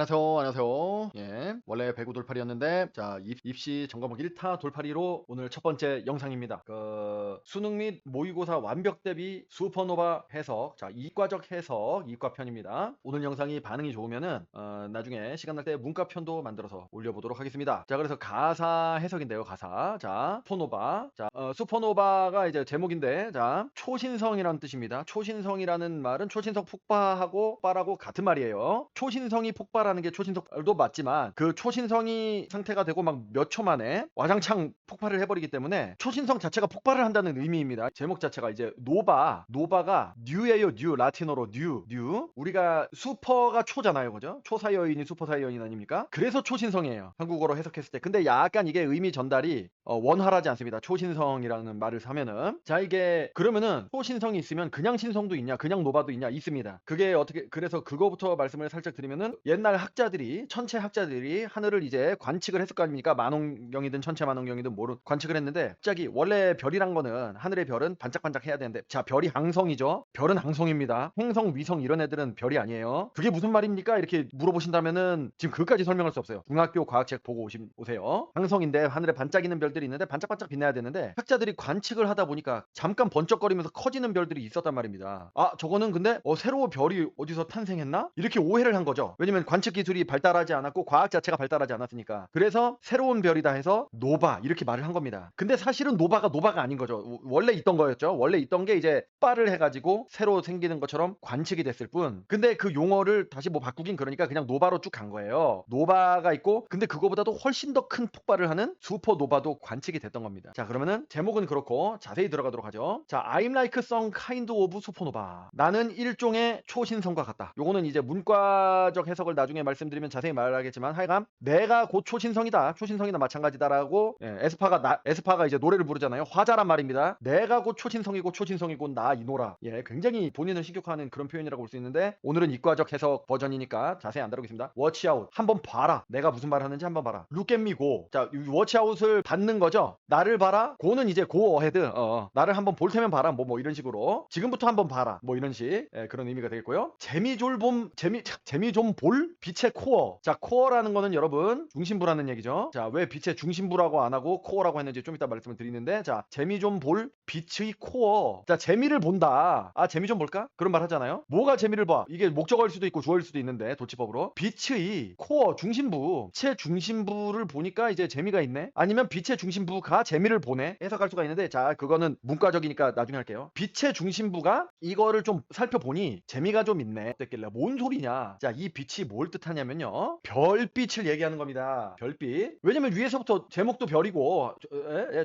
안녕하세요. 안녕하세요. 예. 원래 배구 돌팔이였는데, 자, 입시 점검 1타 돌팔이로 오늘 첫 번째 영상입니다. 수능 및 모의고사 완벽 대비 슈퍼노바 해석. 자, 이과적 해석, 이과편입니다. 오늘 영상이 반응이 좋으면은, 나중에 시간 날 때 문과편도 만들어서 올려보도록 하겠습니다. 자, 그래서 가사 해석인데요, 가사. 자, 슈퍼노바. 자, 슈퍼노바가 이제 제목인데, 자, 초신성이라는 뜻입니다. 초신성이라는 말은 초신성 폭발하고 같은 말이에요. 초신성이 폭발하는 게 초신성도 맞지만 그 초신성이 상태가 되고 막 몇 초 만에 와장창 폭발을 해버리기 때문에 초신성 자체가 폭발을 한다는 의미입니다. 제목 자체가 이제 노바가 뉴예요. 뉴, 라틴어로 뉴. 우리가 슈퍼가 초잖아요, 그죠? 초사이어인이 슈퍼사이어인 아닙니까? 그래서 초신성이에요, 한국어로 해석했을 때. 근데 약간 이게 의미 전달이 원활하지 않습니다. 초신성이라는 말을 하면은. 자, 이게 그러면은 초신성이 있으면 그냥 신성도 있냐, 그냥 노바도 있냐? 있습니다. 그게 어떻게, 그래서 그거부터 말씀을 살짝 드리면은, 옛날 학자들이, 천체 학자들이 하늘을 이제 관측을 했을 거 아닙니까? 만원경이든 천체 만원경이든 관측을 했는데, 갑자기 원래 별이란 거는, 하늘의 별은 반짝반짝 해야 되는데, 자, 별이 항성이죠. 별은 항성입니다. 행성, 위성 이런 애들은 별이 아니에요. 그게 무슨 말입니까? 이렇게 물어보신다면은 지금 그것까지 설명할 수 없어요. 중학교 과학책 보고 오세요. 항성인데 하늘에 반짝이는 별들이 있는데 반짝반짝 빛나야 되는데, 학자들이 관측을 하다 보니까 잠깐 번쩍거리면서 커지는 별들이 있었단 말입니다. 아, 저거는 근데 새로운 별이 어디서 탄생했나? 이렇게 오해를 한 거죠. 왜냐면 관측 기술이 발달하지 않았고 과학 자체가 발달하지 않았으니까. 그래서 새로운 별이다 해서 노바 이렇게 말을 한 겁니다. 근데 사실은 노바가 아닌 거죠. 원래 있던 거였죠. 원래 있던 게 이제 폭발을 해가지고 새로 생기는 것처럼 관측이 됐을 뿐. 근데 그 용어를 다시 뭐 바꾸긴, 그러니까 그냥 노바로 쭉 간 거예요. 노바가 있고, 근데 그거보다도 훨씬 더 큰 폭발을 하는 슈퍼노바도 관측이 됐던 겁니다. 자, 그러면은 제목은 그렇고 자세히 들어가도록 하죠. 자, I'm like some kind of supernova. 나는 일종의 초신성과 같다. 요거는 이제 문과적 해석을 나중에 말씀드리면 자세히 말하겠지만, 하여간 내가 곧 초신성이다. 초신성이나 마찬가지다라고, 에스파가 이제 노래를 부르잖아요. 화자란 말입니다. 내가 곧 초신성이고 나 이노라. 예, 굉장히 본인을 신격화하는 그런 표현이라고 볼 수 있는데, 오늘은 이과적 해석 버전이니까 자세히 안 다루겠습니다. Watch out. 한번 봐라. 내가 무슨 말을 하는지 한번 봐라. Look at me go. 자, watch out을 받는 거죠. 나를 봐라. go는 이제 go ahead. 나를 한번 볼 테면 봐라. 뭐 이런 식으로. 지금부터 한번 봐라. 뭐 이런 식. 예, 그런 의미가 되겠고요. 재미 좀 볼? 빛의 코어. 자, 코어라는 거는 여러분 중심부라는 얘기죠. 자, 왜 빛의 중심부라고 안 하고 코어라고 했는지 좀 이따 말씀을 드리는데, 자, 재미 좀 볼 빛의 코어. 자, 재미를 본다. 아, 재미 좀 볼까? 그런 말 하잖아요. 뭐가 재미를 봐? 이게 목적어일 수도 있고 주어일 수도 있는데, 도치법으로 빛의 코어, 중심부. 빛의 중심부를 보니까 이제 재미가 있네. 아니면 빛의 중심부가 재미를 보네. 해석할 수가 있는데, 자, 그거는 문과적이니까 나중에 할게요. 빛의 중심부가 이거를 좀 살펴보니 재미가 좀 있네. 됐길래 뭔 소리냐? 자, 이 빛이 뭘 뜻하냐면요, 별빛을 얘기하는 겁니다. 별빛. 왜냐면 위에서부터 제목도 별이고,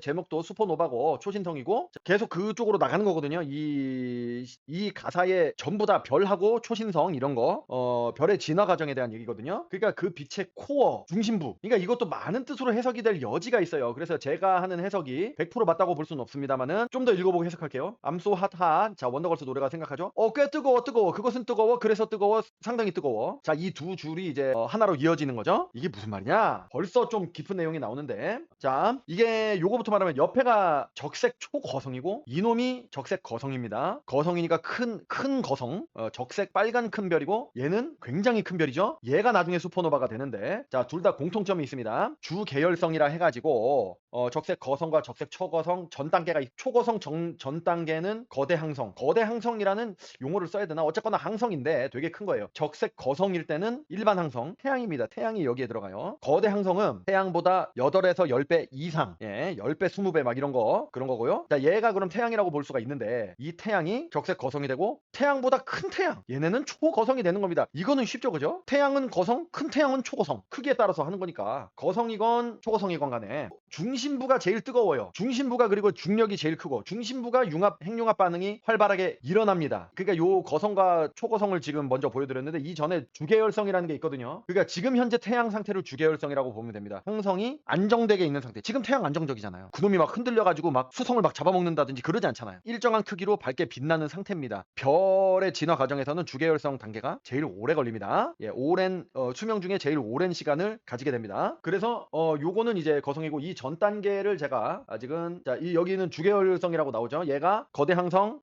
제목도 슈퍼노바고 초신성이고, 계속 그쪽으로 나가는 거거든요. 이 가사에 전부 다 별하고 초신성 이런 거, 별의 진화 과정에 대한 얘기거든요. 그러니까 그 빛의 코어, 중심부. 그러니까 이것도 많은 뜻으로 해석이 될 여지가 있어요. 그래서 제가 하는 해석이 100% 맞다고 볼 수는 없습니다만은 좀 더 읽어보고 해석할게요. I'm so hot hot. 자, 원더걸스 노래가 생각하죠. 꽤 뜨거워. 그것은 뜨거워. 그래서 뜨거워. 상당히 뜨거워. 자, 이 두 줄이 이제 하나로 이어지는 거죠. 이게 무슨 말이냐? 벌써 좀 깊은 내용이 나오는데, 자, 이게 요거부터 말하면 옆에가 적색 초거성이고 이놈이 적색 거성입니다. 거성이니까 큰 거성. 적색 빨간 큰 별이고, 얘는 굉장히 큰 별이죠. 얘가 나중에 슈퍼노바가 되는데, 자, 둘 다 공통점이 있습니다. 주 계열성이라 해가지고 적색 거성과 적색 초거성 전 단계가, 초거성 전 단계는 거대 항성이라는 용어를 써야 되나? 어쨌거나 항성인데 되게 큰 거예요. 적색 거성일 때는 일반 항성, 태양입니다. 태양이 여기에 들어가요. 거대 항성은 태양보다 8에서 10배 이상, 10배 20배 막 이런 거, 그런 거고요. 자, 얘가 그럼 태양이라고 볼 수가 있는데, 이 태양이 적색 거성이 되고 태양보다 큰 태양, 얘네는 초거성이 되는 겁니다. 이거는 쉽죠, 그죠? 태양은 거성, 큰 태양은 초거성. 크기에 따라서 하는 거니까 거성이건 초거성이건 간에 중심부가 제일 뜨거워요. 중심부가, 그리고 중력이 제일 크고, 중심부가 핵융합 반응이 활발하게 일어납니다. 그러니까 요 거성과 초거성을 지금 먼저 보여드렸는데, 이전에 주계열성이라는 게 있거든요. 그러니까 지금 현재 태양 상태를 주계열성이라고 보면 됩니다. 행성이 안정되게 있는 상태. 지금 태양 안정적이잖아요. 그놈이 막 흔들려가지고 막 수성을 막 잡아먹는다든지 그러지 않잖아요. 일정한 크기로 밝게 빛나는 상태입니다. 별의 진화 과정에서는 주계열성 단계가 제일 오래 걸립니다. 오랜 수명 중에 제일 오랜 시간을 가지게 됩니다. 그래서 요거는 이제 거성이고, 이 전 단계 단계를 제가 아직은 자, 여기는 주계열성이라고 나오죠. 얘가 거대 항성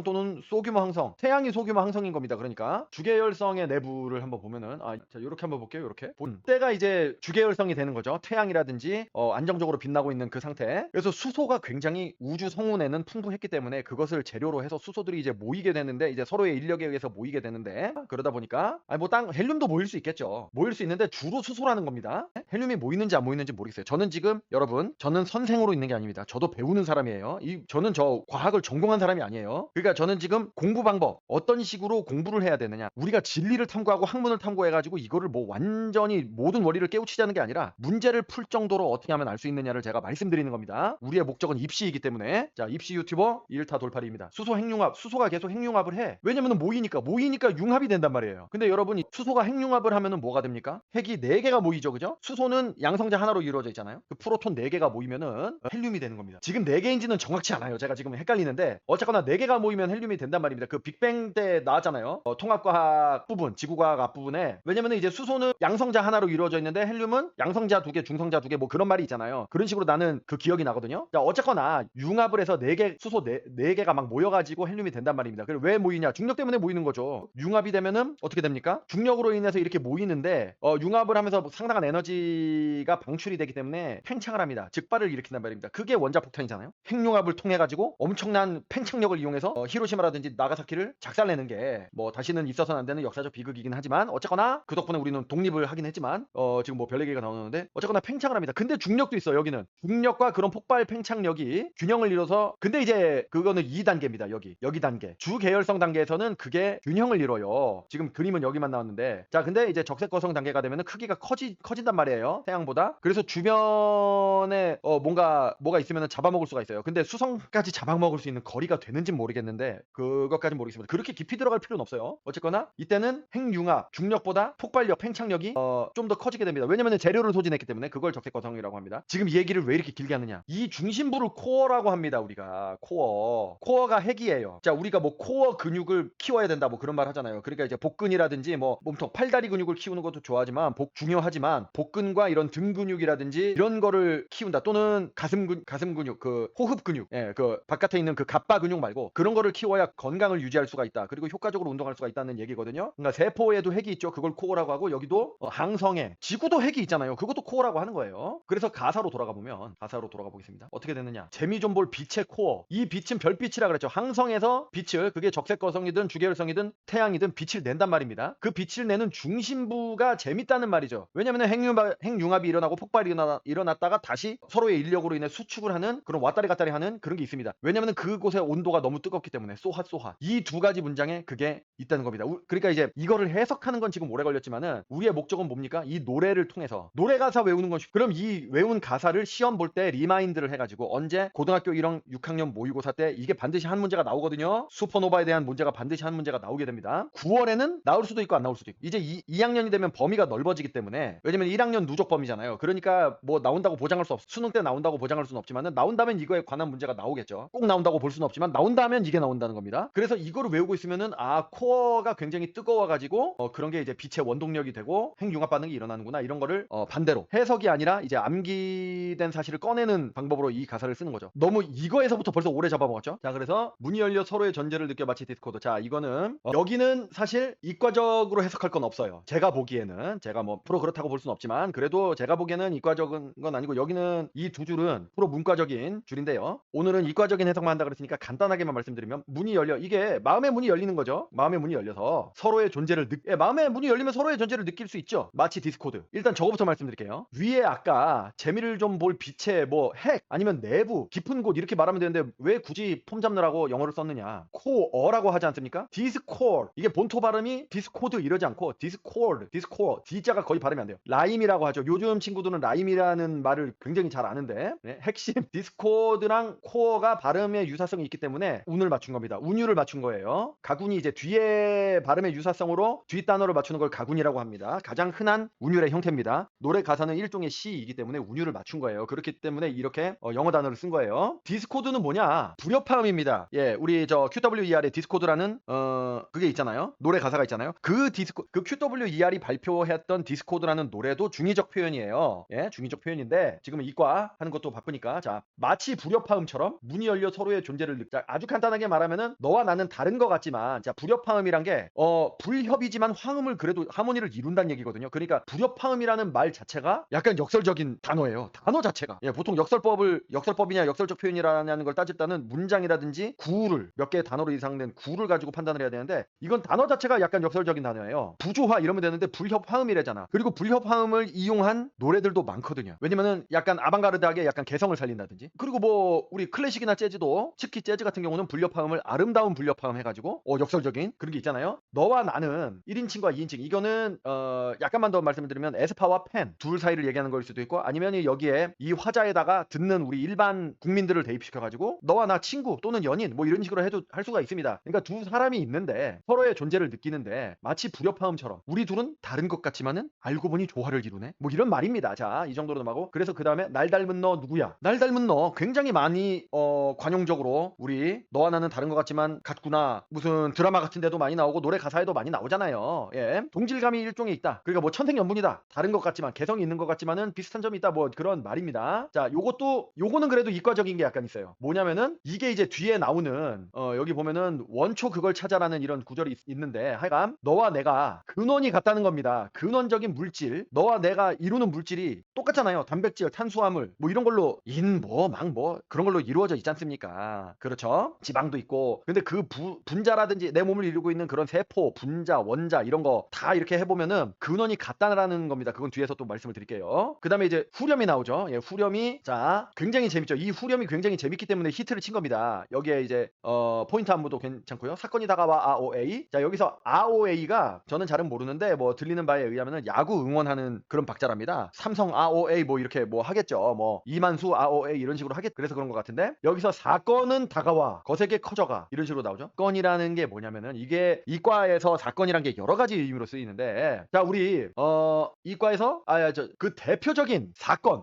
또는 소규모 항성. 태양이 소규모 항성인 겁니다. 그러니까 주계열성의 내부를 한번 보면은 자, 요렇게 한번 볼게요. 요렇게. 때가 이제 주계열성이 되는 거죠. 태양이라든지 안정적으로 빛나고 있는 그 상태. 그래서 수소가 굉장히 우주 성운에는 풍부했기 때문에 그것을 재료로 해서 수소들이 이제 모이게 되는데 이제 서로의 인력에 의해서 모이게 되는데 그러다 보니까 헬륨도 모일 수 있겠죠. 모일 수 있는데 주로 수소라는 겁니다. 헬륨이 모이는지 안 모이는지 모르겠어요. 저는 지금 여러분 저는 선생으로 있는 게 아닙니다. 저도 배우는 사람이에요. 저는 저 과학을 전공한 사람이 아니에요. 그러니까 저는 지금 공부 방법 어떤 식으로 공부를 해야 되느냐 우리가 진리를 탐구하고 학문을 탐구해가지고 이거를 뭐 완전히 모든 원리를 깨우치자는 게 아니라 문제를 풀 정도로 어떻게 하면 알 수 있느냐를 제가 말씀드리는 겁니다. 우리의 목적은 입시이기 때문에 자 입시 유튜버 1타 돌팔이입니다. 수소 핵융합 수소가 계속 핵융합을 해. 왜냐면 모이니까 융합이 된단 말이에요. 근데 여러분이 수소가 핵융합을 하면은 뭐가 됩니까? 핵이 4개가 모이죠. 그죠? 수소는 양성자 하나로 이루어져 있잖아요. 그 프로톤 4개가 모이면은 헬륨이 되는 겁니다. 지금 4개인지는 정확치 않아요. 제가 지금 헷갈리는데 어쨌거나 4개가 모이면 헬륨이 된단 말입니다. 그 빅뱅 때 나왔잖아요. 통합과학 부분, 지구과학 앞부분에. 왜냐면은 이제 수소는 양성자 하나로 이루어져 있는데 헬륨은 양성자 2개, 중성자 2개 뭐 그런 말이 있잖아요. 그런 식으로 나는 그 기억이 나거든요. 자, 어쨌거나 융합을 해서 4개 수소 4개가 막 모여가지고 헬륨이 된단 말입니다. 그리고 왜 모이냐? 중력 때문에 모이는 거죠. 융합이 되면은 어떻게 됩니까? 중력으로 인해서 이렇게 모이는데 융합을 하면서 상당한 에너지가 방출이 되기 때문에 팽창을 합니다. 즉발을 일으킨단 말입니다. 그게 원자폭탄이잖아요. 핵융합을 통해 가지고 엄청난 팽창력을 이용해서 히로시마라든지 나가사키를 작살내는 게 뭐 다시는 있어서는 안 되는 역사적 비극이긴 하지만 어쨌거나 그 덕분에 우리는 독립을 하긴 했지만 지금 뭐 별 얘기가 나오는데 어쨌거나 팽창을 합니다. 근데 중력도 있어. 여기는 중력과 그런 폭발 팽창력이 균형을 이뤄서 근데 이제 그거는 2단계입니다. 여기 단계 주계열성 단계에서는 그게 균형을 이뤄요. 지금 그림은 여기만 나왔는데 자 근데 이제 적색거성 단계가 되면은 크기가 커진단 말이에요. 태양보다. 그래서 주변에 뭐가 있으면은 잡아먹을 수가 있어요. 근데 수성까지 잡아먹을 수 있는 거리가 되는지 모르겠는데 그것까지는 모르겠습니다. 그렇게 깊이 들어갈 필요는 없어요. 어쨌거나 이때는 핵융합 중력보다 폭발력 팽창력이 좀 더 커지게 됩니다. 왜냐면 재료를 소진했기 때문에 그걸 적색거성이라고 합니다. 지금 이 얘기를 왜 이렇게 길게 하느냐 이 중심부를 코어라고 합니다. 우리가 코어가 핵이에요. 자 우리가 뭐 코어 근육을 키워야 된다 뭐 그런 말 하잖아요. 그러니까 이제 복근이라든지 뭐 몸통 팔다리 근육을 키우는 것도 좋아하지만 중요하지만 복근과 이런 등 근육이라든지 이런 거를 키운다 또는 가슴 근육 그 호흡 근육 그 바깥에 있는 그 갑바 근육 말고 그런 거를 키워야 건강을 유지할 수가 있다. 그리고 효과적으로 운동할 수가 있다는 얘기거든요. 그러니까 세포에도 핵이 있죠. 그걸 코어라고 하고 여기도 항성에 지구도 핵이 있잖아요. 그것도 코어라고 하는 거예요. 그래서 가사로 돌아가 보겠습니다. 어떻게 되느냐 재미 좀 볼 빛의 코어. 이 빛은 별빛이라 그랬죠. 항성에서 빛을 그게 적색거성이든 주계열성이든 태양이든 빛을 낸단 말입니다. 그 빛을 내는 중심부가 재밌다는 말이죠. 왜냐면 핵융합이 일어나고 폭발이 일어났다가 다시 서로의 인력으로 인해 수축을 하는 그런 왔다리 갔다리 하는 그런 게 있습니다. 왜냐면 그곳의 온도가 너무 뜨겁기 때문에 쏘핫 이 두 가지 문장에 그게 있다는 겁니다. 그러니까 이제 이거를 해석하는 건 지금 오래 걸렸지만은 우리의 목적은 뭡니까? 이 노래를 통해서 노래 가사 외우는 건 그럼 이 외운 가사를 시험 볼 때 리마인드를 해가지고 언제 고등학교 1학 6학년 모의고사 때 이게 반드시 한 문제가 나오거든요. 슈퍼노바에 대한 문제가 반드시 한 문제가 나오게 됩니다. 9월에는 나올 수도 있고 안 나올 수도 있고 이제 2학년이 되면 범위가 넓어지기 때문에 왜냐면 1학년 누적 범위잖아요. 그러니까 뭐 나온다고 보장할 수 없어. 수능 때 나온다고 보장할 수는 없지만은 나온다면 이거에 관한 문제가 나오겠죠. 꼭 나온다고 볼 수는 없지만 나온다면 이게 나온다는 겁니다. 그래서 이거를 외우고 있으면은 코어가 굉장히 뜨거워가지고 그런 게 이제 빛의 원동력이 되고 핵융합 반응이 일어나는구나 이런 거를 반대로 해석이 아니라 이제 암기된 사실을 꺼내는 방법으로 이 가사를 쓰는 거죠. 너무 이거에서부터 벌써 오래 잡아먹었죠. 자 그래서 문이 열려 서로의 존재를 느껴 마치 디스코드. 자 이거는 여기는 사실 이과적으로 해석할 건 없어요. 제가 보기에는 제가 뭐 프로 그렇다고 볼 수는 없지만 그래도 제가 보기에는 이과적인 건 아니고 여기는 이 두 줄은 프로 문과적인 줄인데요. 오늘은 이과적인 해석만 한다 그랬으니까 간단하게만 말씀드리면 문이 열려 이게 마음의 문이 열리는 거죠. 마음의 문이 열려서 서로의 존재를 마음의 문이 열리면 서로의 존재를 느낄 수 있죠. 마치 디스코드. 일단 저거부터 말씀드릴게요. 위에 아까 재미를 좀 볼 빛의 뭐 핵 아니면 내부 깊은 곳 이렇게 말하면 되는데 왜 굳이 폼 잡느라고 영어를 썼느냐 코어라고 하지 않습니까? 디스코드 이게 본토 발음이 디스코드 이러지 않고 디스코드 D자가 거의 발음이 안 돼요. 라임이라고 하죠. 요즘 친구들은 라임이라는 말을 굉장히 잘 아는데 핵심 디스코드랑 코어가 발음의 유사성이 있기 때문에 운을 맞춘 겁니다. 운율을 맞춘 거예요. 가군이 이제 뒤에 발음의 유사성으로 뒷 단어를 맞추는 걸 가군이라고 합니다. 가장 흔한 운율의 형태입니다. 노래 가사는 일종의 시이기 때문에 운율을 맞춘 거예요. 그렇기 때문에 이렇게 영어 단어를 쓴 거예요. 디스코드는 뭐냐? 불협화음입니다. 예, 우리 저 QWER의 디스코드라는 그게 있잖아요. 노래 가사가 있잖아요. 그 QWER이 발표했던 디스코드라는 노래도 중에 중의적 표현이에요. 예, 중의적 표현인데 지금은 이과 하는 것도 바쁘니까 자, 마치 불협화음처럼 문이 열려 서로의 존재를 자, 아주 간단하게 말하면은 너와 나는 다른 것 같지만 자, 불협화음이란 게 불협이지만 화음을 그래도 하모니를 이룬다는 얘기거든요. 그러니까 불협화음이라는 말 자체가 약간 역설적인 단어예요. 단어 자체가. 예, 보통 역설법이냐 역설적 표현이라는 걸 따질 때는 문장이라든지 구를 몇 개의 단어로 이상된 구를 가지고 판단을 해야 되는데 이건 단어 자체가 약간 역설적인 단어예요. 부조화 이러면 되는데 불협화음이래잖아. 그리고 불협화음을 이용한 노래들도 많거든요. 왜냐면은 약간 아방가르드하게 약간 개성을 살린다든지. 그리고 뭐 우리 클래식이나 재즈도 특히 재즈 같은 경우는 불협화음을 아름다운 불협화음 해가지고 역설적인 그런 게 있잖아요. 너와 나는 1인칭과 2인칭 이거는 약간만 더 말씀을 드리면 에스파와 펜 둘 사이를 얘기하는 걸 수도 있고 아니면 여기에 이 화자에다가 듣는 우리 일반 국민들을 대입시켜가지고 너와 나 친구 또는 연인 뭐 이런 식으로 해도 할 수가 있습니다. 그러니까 두 사람이 있는데 서로의 존재를 느끼는데 마치 불협화음처럼 우리 둘은 다른 것 같지만은 알고 보니 조화를 이루네 뭐 이런 말입니다. 자, 이 정도로 넘어가고 그래서 그 다음에 날 닮은 너 누구야? 날 닮은 너 굉장히 많이 관용적으로 우리 너와 나는 다른 것 같지만 같구나 무슨 드라마 같은 데도 많이 나오고 노래 가사에도 많이 나오잖아요. 예, 동질감이 일종의 있다. 그러니까 뭐 천생연분이다. 다른 것 같지만 개성이 있는 것 같지만은 비슷한 점이 있다. 뭐 그런 말입니다. 자, 요거는 그래도 이과적인 게 약간 있어요. 뭐냐면은 이게 이제 뒤에 나오는 여기 보면은 원초 그걸 찾아라는 이런 구절이 있는데 하여간 너와 내가 근원이 같다는 겁니다. 근원적인 물질 너와 내가 이루는 물질이 똑같잖아요. 단백질, 탄수화물 뭐 이런 걸로 망 그런 걸로 이루어져 있지 않습니까? 그렇죠? 지방도 있고 근데 그 분자라든지 내 몸을 이루고 있는 그런 세포, 분자, 원자 이런 거 다 이렇게 해보면은 근원이 같다라는 겁니다. 그건 뒤에서 또 말씀을 드릴게요. 그 다음에 이제 후렴이 나오죠. 예, 후렴이 자 굉장히 재밌죠. 이 후렴이 굉장히 재밌기 때문에 히트를 친 겁니다. 여기에 이제 포인트 안무도 괜찮고요. 사건이 다가와 ROA. 자, 여기서 ROA가 저는 잘은 모르는데 뭐 들리는 바에 의하면은 야구 응원하는 그런 박자랍니다. 삼성 ROA 뭐 이렇게 뭐 하겠죠. 뭐 이만수 ROA 이런 식으로 하겠. 그래서 그런 것 같은데 여기서 사건은 다가와 거세게 커져가 이런 식으로 나오죠. 건이라는 게 뭐냐면은 이게 이과에서 사건이란 게 여러 가지 의미로 쓰이는데 자, 우리 이과에서 그 대표적인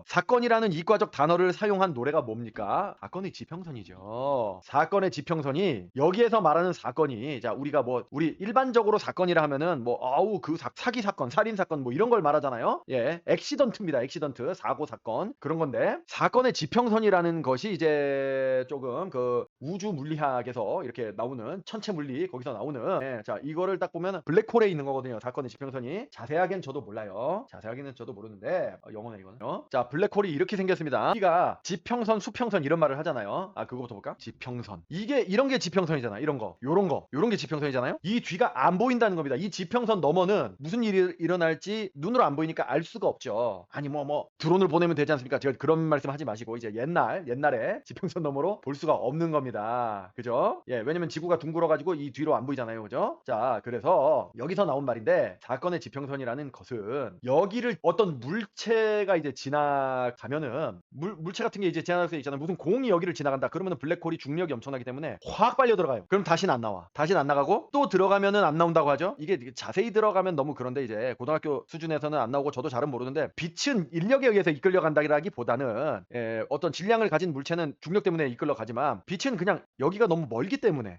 사건이라는 이과적 단어를 사용한 노래가 뭡니까? 사건의 지평선이죠. 사건의 지평선이 여기에서 말하는 사건이 자, 우리가 뭐 우리 일반적으로 사건이라 하면은 뭐 그 사기 사건, 살인 사건 뭐 이런 걸 말하잖아요. 예, 액시던트입니다. 액시던트, 사고 사건 그런 건데 사건의 지평선이라는 것이 이제 조금 그 우주 물리학에서 이렇게 나오는 천체 물리 거기서 나오는 예, 자, 이거를 딱 보면 블랙홀에 있는 거거든요. 사건의 지평선이 자세하게는 저도 몰라요. 자세하게는 저도 모르는데 영어네 이거는. 자, 블랙홀이 이렇게 생겼습니다. 우리가 지평선, 수평선 이런 말을 하잖아요. 그거부터 볼까? 지평선. 이게 이런 게 지평선이잖아. 이런 거, 요런 게 지평선이잖아요. 이 뒤가 안 보인다는 겁니다. 이 지평선 너머는 무슨 일이 일어날지 눈으로 안 보이니까 알 수가 없죠. 아니 뭐 드론을 보내면 되지 않습니까? 제가 그런 말씀 하지 마시고 이제 옛날에 지평선 너머로 볼 수가 없는 겁니다. 그죠? 예, 왜냐면 지구가 둥글어가지고 이 뒤로 안 보이잖아요. 그죠? 자, 그래서 여기서 나온 말인데 사건의 지평선이라는 것은 여기를 어떤 물체가 이제 지나가면은 물체 같은 게 이제 지나갈 수 있잖아요. 무슨 공이 여기를 지나간다. 그러면은 블랙홀이 중력이 엄청나기 때문에 확 빨려 들어가요. 그럼 다시는 안 나와. 다시는 안 나가고 또 들어가면은 안 나온다고 하죠. 이게 자세히 들어가면 너무 그런데 이제 고등학교 수준에서는 안 나오고 저도 잘은 모르는데 빛은 인력에 의해서 이끌려 간다기보다는 어떤 질량을 가진 물체는 중력 때문에 이끌려 가지만 빛은 그냥 여기가 너무 멀기 때문에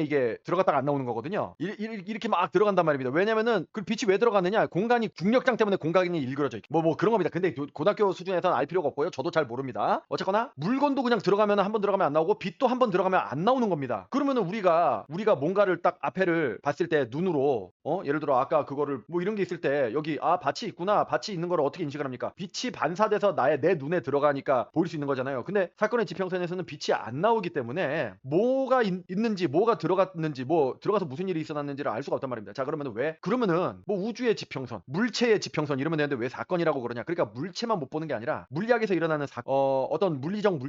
이게 들어갔다가 안 나오는 거거든요. 이렇게 막 들어간단 말입니다. 왜냐면은 그 빛이 왜 들어갔느냐? 공간이 중력장 때문에 공간이 일그러져 있고 뭐 그런 겁니다. 근데 고등학교 수준에서는 알 필요가 없고요. 저도 잘 모릅니다. 어쨌거나 물건도 그냥 들어가면 한 번 들어가면 안 나오고 빛도 한 번 들어가면 안 나오는 겁니다. 그러면은 우리가 뭔가를 딱 앞에를 봤을 때 눈으로 예를 들어 아까 그거를 뭐 이런 게 있을 때 여기 밭이 있구나. 밭이 있는 걸 어떻게 인식을 합니까? 빛이 반사돼서 내 눈에 들어가니까 보일 수 있는 거잖아요. 근데 사건의 지평선에서는 빛이 안 나오기 때문에 뭐가 있는지 뭐가 들어갔는지 뭐 들어가서 무슨 일이 있었는지를 알 수가 없단 말입니다. 자, 그러면은 뭐 우주의 지평선, 물체의 지평선 이러면 되는데 왜 사건이라고 그러냐? 그러니까 물체만 못 보는 게 아니라 물리학에서 일어나는 어떤 물리적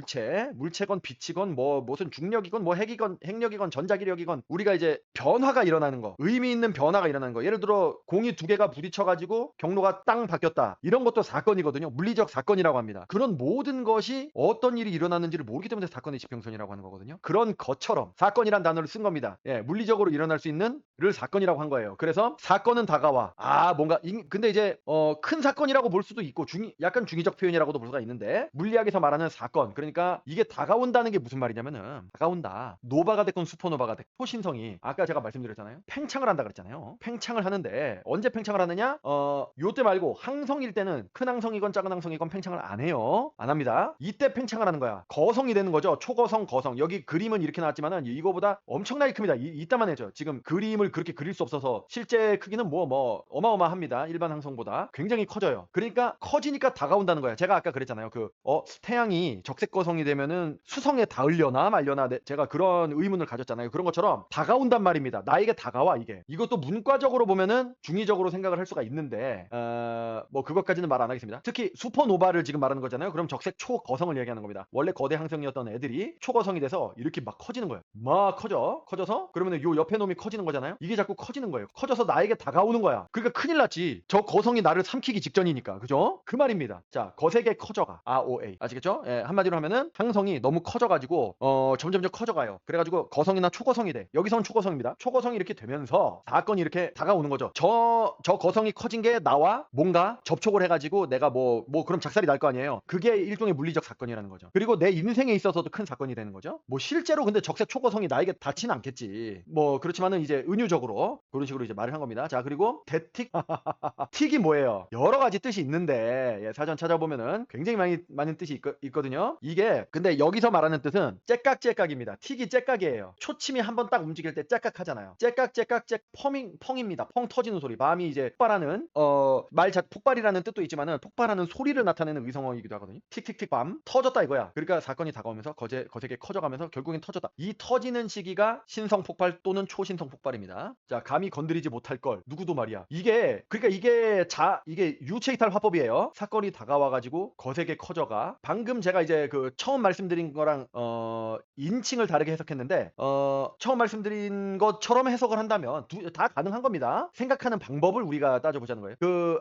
물체건 빛이건 뭐 무슨 중력이건 뭐 핵이건 핵력이건 전자기력이건 우리가 이제 변화가 일어나는 거, 의미 있는 변화가 일어나는 거. 예를 들어 공이 두 개가 부딪혀 가지고 경로가 땅 바뀌었다. 이런 것도 사건이거든요. 물리적 사건이라고 합니다. 그런 모든 것이 어떤 일이 일어나는지를 모르기 때문에 사건의 지평선이라고 사건이라고 하는 거거든요. 그런 것처럼 사건이란 단어를 쓴 겁니다. 예, 물리적으로 일어날 수 있는 를 사건이라고 한 거예요. 그래서 사건은 다가와. 뭔가 근데 이제 큰 사건이라고 볼 수도 있고 약간 중의적 표현이라고도 볼 수가 있는데 물리학에서 말하는 사건, 그러니까 이게 다가온다는 게 무슨 말이냐면은 다가온다. 노바가 됐건 슈퍼노바가 됐건 초신성이 아까 제가 말씀드렸잖아요. 팽창을 한다 그랬잖아요. 팽창을 하는데 언제 팽창을 하느냐? 요때 말고 항성일 때는 큰 항성이건 작은 항성이건 팽창을 안 해요. 안 합니다. 이때 팽창을 하는 거야. 거성이 되는 거죠. 초거성, 거성. 여기 그림은 이렇게 나왔지만은 이거보다 엄청나게 큽니다. 이따만 해죠. 지금 그림을 그렇게 그릴 수 없어서 실제 크기는 뭐 어마어마합니다. 일반 항성보다 굉장히 커져요. 그러니까 커지니까 다가온다는 거야. 제가 아까 그랬잖아요. 태양이 적색 거성이 되면은 수성에 닿으려나 말려나 제가 그런 의문을 가졌잖아요. 그런 것처럼 다가온단 말입니다. 나에게 다가와 이게. 이것도 문과적으로 보면은 중의적으로 생각을 할 수가 있는데 뭐 그것까지는 말 안 하겠습니다. 특히 슈퍼노바를 지금 말하는 거잖아요. 그럼 적색 초거성을 얘기하는 겁니다. 원래 거대 항성이었던 애들이 초거성이 돼서 이렇게 막 커지는 거예요. 막 커져서 그러면 요 옆에 놈이 커지는 거잖아요. 이게 자꾸 커지는 거예요. 커져서 나에게 다가오는 거야. 그러니까 큰일 났지. 저 거성이 나를 삼키기 직전이니까. 그죠? 그 말입니다. 자, 거세게 커져가. ROA. 아시겠죠? 예, 한마디로 하면은 항성이 너무 커져가지고 점점점 커져가요. 그래가지고 거성이나 초거성이 돼. 여기서는 초거성입니다. 초거성이 이렇게 되면서 사건이 이렇게 다가오는 거죠. 저 거성이 커진 게 나와 뭔가 접촉을 해가지고 내가 뭐 그럼 작살이 날 거 아니에요. 그게 일종의 물리적 사건이라는 거죠. 그리고 내 인생에 있어서도 큰 사건이 되는 거죠. 뭐 실제로 근데 적색 초거성이 나에게 닿지는 않겠지. 뭐 그렇지만은 이제 은유적으로 그런 식으로 이제 말을 한 겁니다. 자, 그리고 대틱 틱이 뭐예요? 여러 가지 뜻이 있는데 예, 사전 찾아보면은 굉장히 많은 뜻이 있거든요. 이게 근데 여기서 말하는 뜻은 째깍째깍입니다. 틱이 째깍이에요. 초침이 한번 딱 움직일 때 째깍 하잖아요. 째깍째깍 펑입니다. 펑 터지는 소리. 밤이 이제 폭발하는 폭발이라는 뜻도 있지만은 폭발하는 소리를 나타내는 의성어이기도 하거든요. 틱틱틱 밤 터졌다 이거야. 그러니까 사건이 다가오면서 거세게 커져가면서 결국엔 터졌다. 이 터지는 시기가 신성 폭발 또는 초신성 폭발입니다. 자, 감히 건드리지 못할 걸 누구도 말이야. 이게 유체이탈 화법이에요. 사건이 다가와가지고 거세게 커져가. 방금 제가 이제 처음 말씀드린 거랑 인칭을 다르게 해석했는데 처음 말씀드린 것처럼 해석을 한다면 다 가능한 겁니다. 생각하는 방법을 우리가 따져보자는 거예요.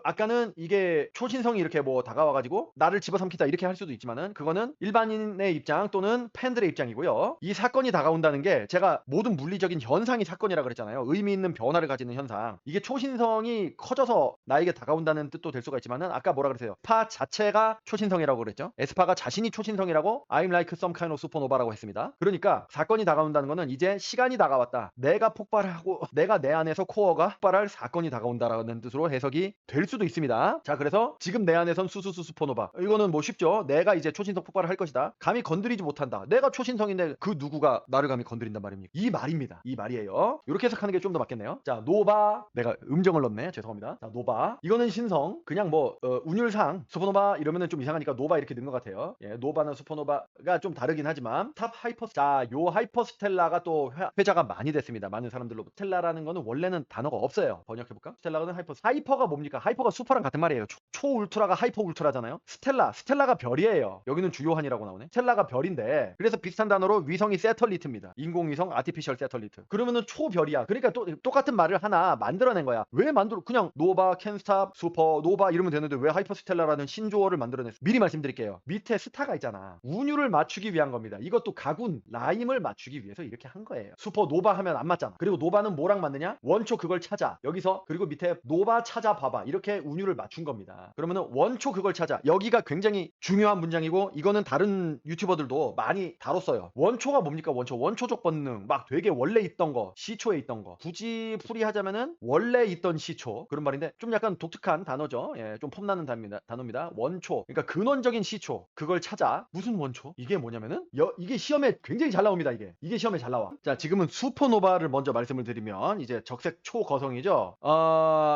아까는 이게 초신성이 이렇게 뭐 다가와가지고 나를 집어삼키다 이렇게 할 수도 있지만은 그거는 일반인의 입장 또는 팬들의 입장이고요. 이 사건이 다가온다는 게 제가 모든 물리적인 현상이 사건이라 그랬잖아요. 의미 있는 변화를 가지는 현상. 이게 초신성이 커져서 나에게 다가온다는 뜻도 될 수가 있지만은 아까 뭐라 그랬어요? 파 자체가 초신성이라고 그랬죠. 에스파가 자신이 초신성이라고 I'm like some kind of supernova라고 했습니다. 그러니까 사건이 다가온다는 거는 이제 시간이 다가왔다. 내가 폭발하고 내가 내 안에서 코어가 폭발할 사건이 다가온다라는 뜻으로 해석이 될 수도 있습니다. 자, 그래서 지금 내 안에선 수수수 슈퍼노바. 이거는 뭐 쉽죠. 내가 이제 초신성 폭발을 할 것이다. 감히 건드리지 못한다. 내가 초신성인데 그 누구가 나를 감히 건드린단 말입니까? 이 말입니다. 이 말이에요. 이렇게 해석하는 게 좀 더 맞겠네요. 자, 노바. 내가 음정을 넣네. 죄송합니다. 자, 노바. 이거는 신성. 그냥 뭐 운율상 슈퍼노바 이러면은 좀 이상하니까 노바 이렇게 넣은 것 같아요. 예, 노바나 슈퍼노바가 좀 다르긴 하지만 탑 자, 요 하이퍼스텔라가 또 회자가 많이 됐습니다. 많은 사람들로. 스텔라라는 거는 원래는 단어가 없어요. 번역해볼까? 스텔라는 하이퍼가 뭡니까? 하이퍼가 슈퍼랑 같은 말이에요. 초울트라가 하이퍼 울트라잖아요. 스텔라가 별이에요. 여기는 주요한이라고 나오네. 스텔라가 별인데 그래서 비슷한 단어로 위성이 세털리트입니다. 인공위성 아티피셜 세털리트. 그러면은 초별이야. 그러니까 또 똑같은 말을 하나 만들어낸 거야. 왜 그냥 노바, 캔스탑, 슈퍼, 노바 이러면 되는데 왜 하이퍼스텔라라는 신조어를 만들어냈어? 미리 말씀드릴게요. 밑에 스타가 있잖아. 운율을 맞추기 위한 겁니다. 이것도 가군 라임을 맞추기 위해서 이렇게 한 거예요. 슈퍼 노바 하면 안 맞잖아. 그리고 노바는 뭐랑 맞느냐? 원초 그걸 찾아. 여기서 그리고 밑에 노바 찾아봐봐. 이렇게 운율을 맞춘 겁니다. 그러면은 원초 그걸 찾아. 여기가 굉장히 중요한 문장이고 이거는 다른 유튜버들도 많이 다뤘어요. 원초가 뭡니까? 원초적 본능. 막 되게 원래 있던 거, 시초에 있던 거. 굳이 풀이하자면은 원래 있던 시초. 그런 말인데 좀 약간 독특한 단어죠. 예, 좀 폼나는 단어입니다. 원초. 그러니까 근원적인 시초. 그걸 찾아. 무슨 원초? 이게 뭐냐면은 이게 시험에 굉장히 잘 나옵니다. 이게 시험에 잘 나와. 자, 지금은 슈퍼노바를 먼저 말씀을 드리면 이제 적색 초거성이죠.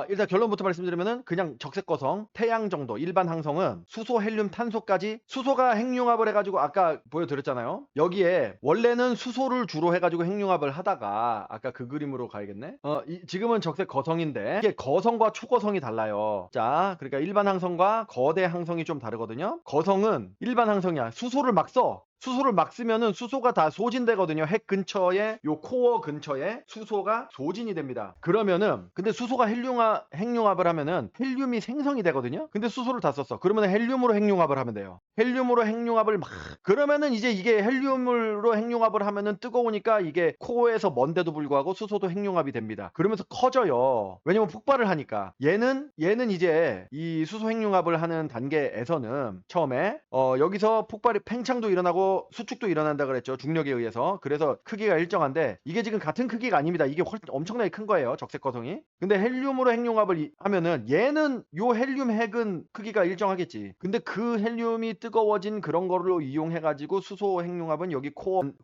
일단 결론부터 말씀드리면은 그냥 적색 거성, 태양 정도 일반 항성은 수소, 헬륨, 탄소까지 수소가 핵융합을 해가지고 아까 보여드렸잖아요. 여기에 원래는 수소를 주로 해가지고 핵융합을 하다가 아까 그 그림으로 가야겠네. 지금은 적색 거성인데 이게 거성과 초거성이 달라요. 자, 그러니까 일반 항성과 거대 항성이 좀 다르거든요. 거성은 일반 항성이야. 수소를 막 써. 수소를 막 쓰면은 수소가 다 소진되거든요. 핵 근처에 요 코어 근처에 수소가 소진이 됩니다. 그러면은 근데 수소가 핵융합을 하면은 헬륨이 생성이 되거든요. 근데 수소를 다 썼어. 그러면 헬륨으로 핵융합을 하면 돼요. 헬륨으로 핵융합을 막 그러면은 이제 이게 헬륨으로 핵융합을 하면은 뜨거우니까 이게 코어에서 먼데도 불구하고 수소도 핵융합이 됩니다. 그러면서 커져요. 왜냐면 폭발을 하니까. 얘는 이제 이 수소 핵융합을 하는 단계에서는 처음에 여기서 폭발이 팽창도 일어나고 수축도 일어난다 그랬죠. 중력에 의해서. 그래서 크기가 일정한데 이게 지금 같은 크기가 아닙니다. 이게 엄청나게 큰 거예요. 적색 거성이. 근데 헬륨으로 핵융합을 하면은 얘는 요 헬륨 핵은 크기가 일정하겠지. 근데 그 헬륨이 뜨거워진 그런 거로 이용해 가지고 수소 핵융합은 여기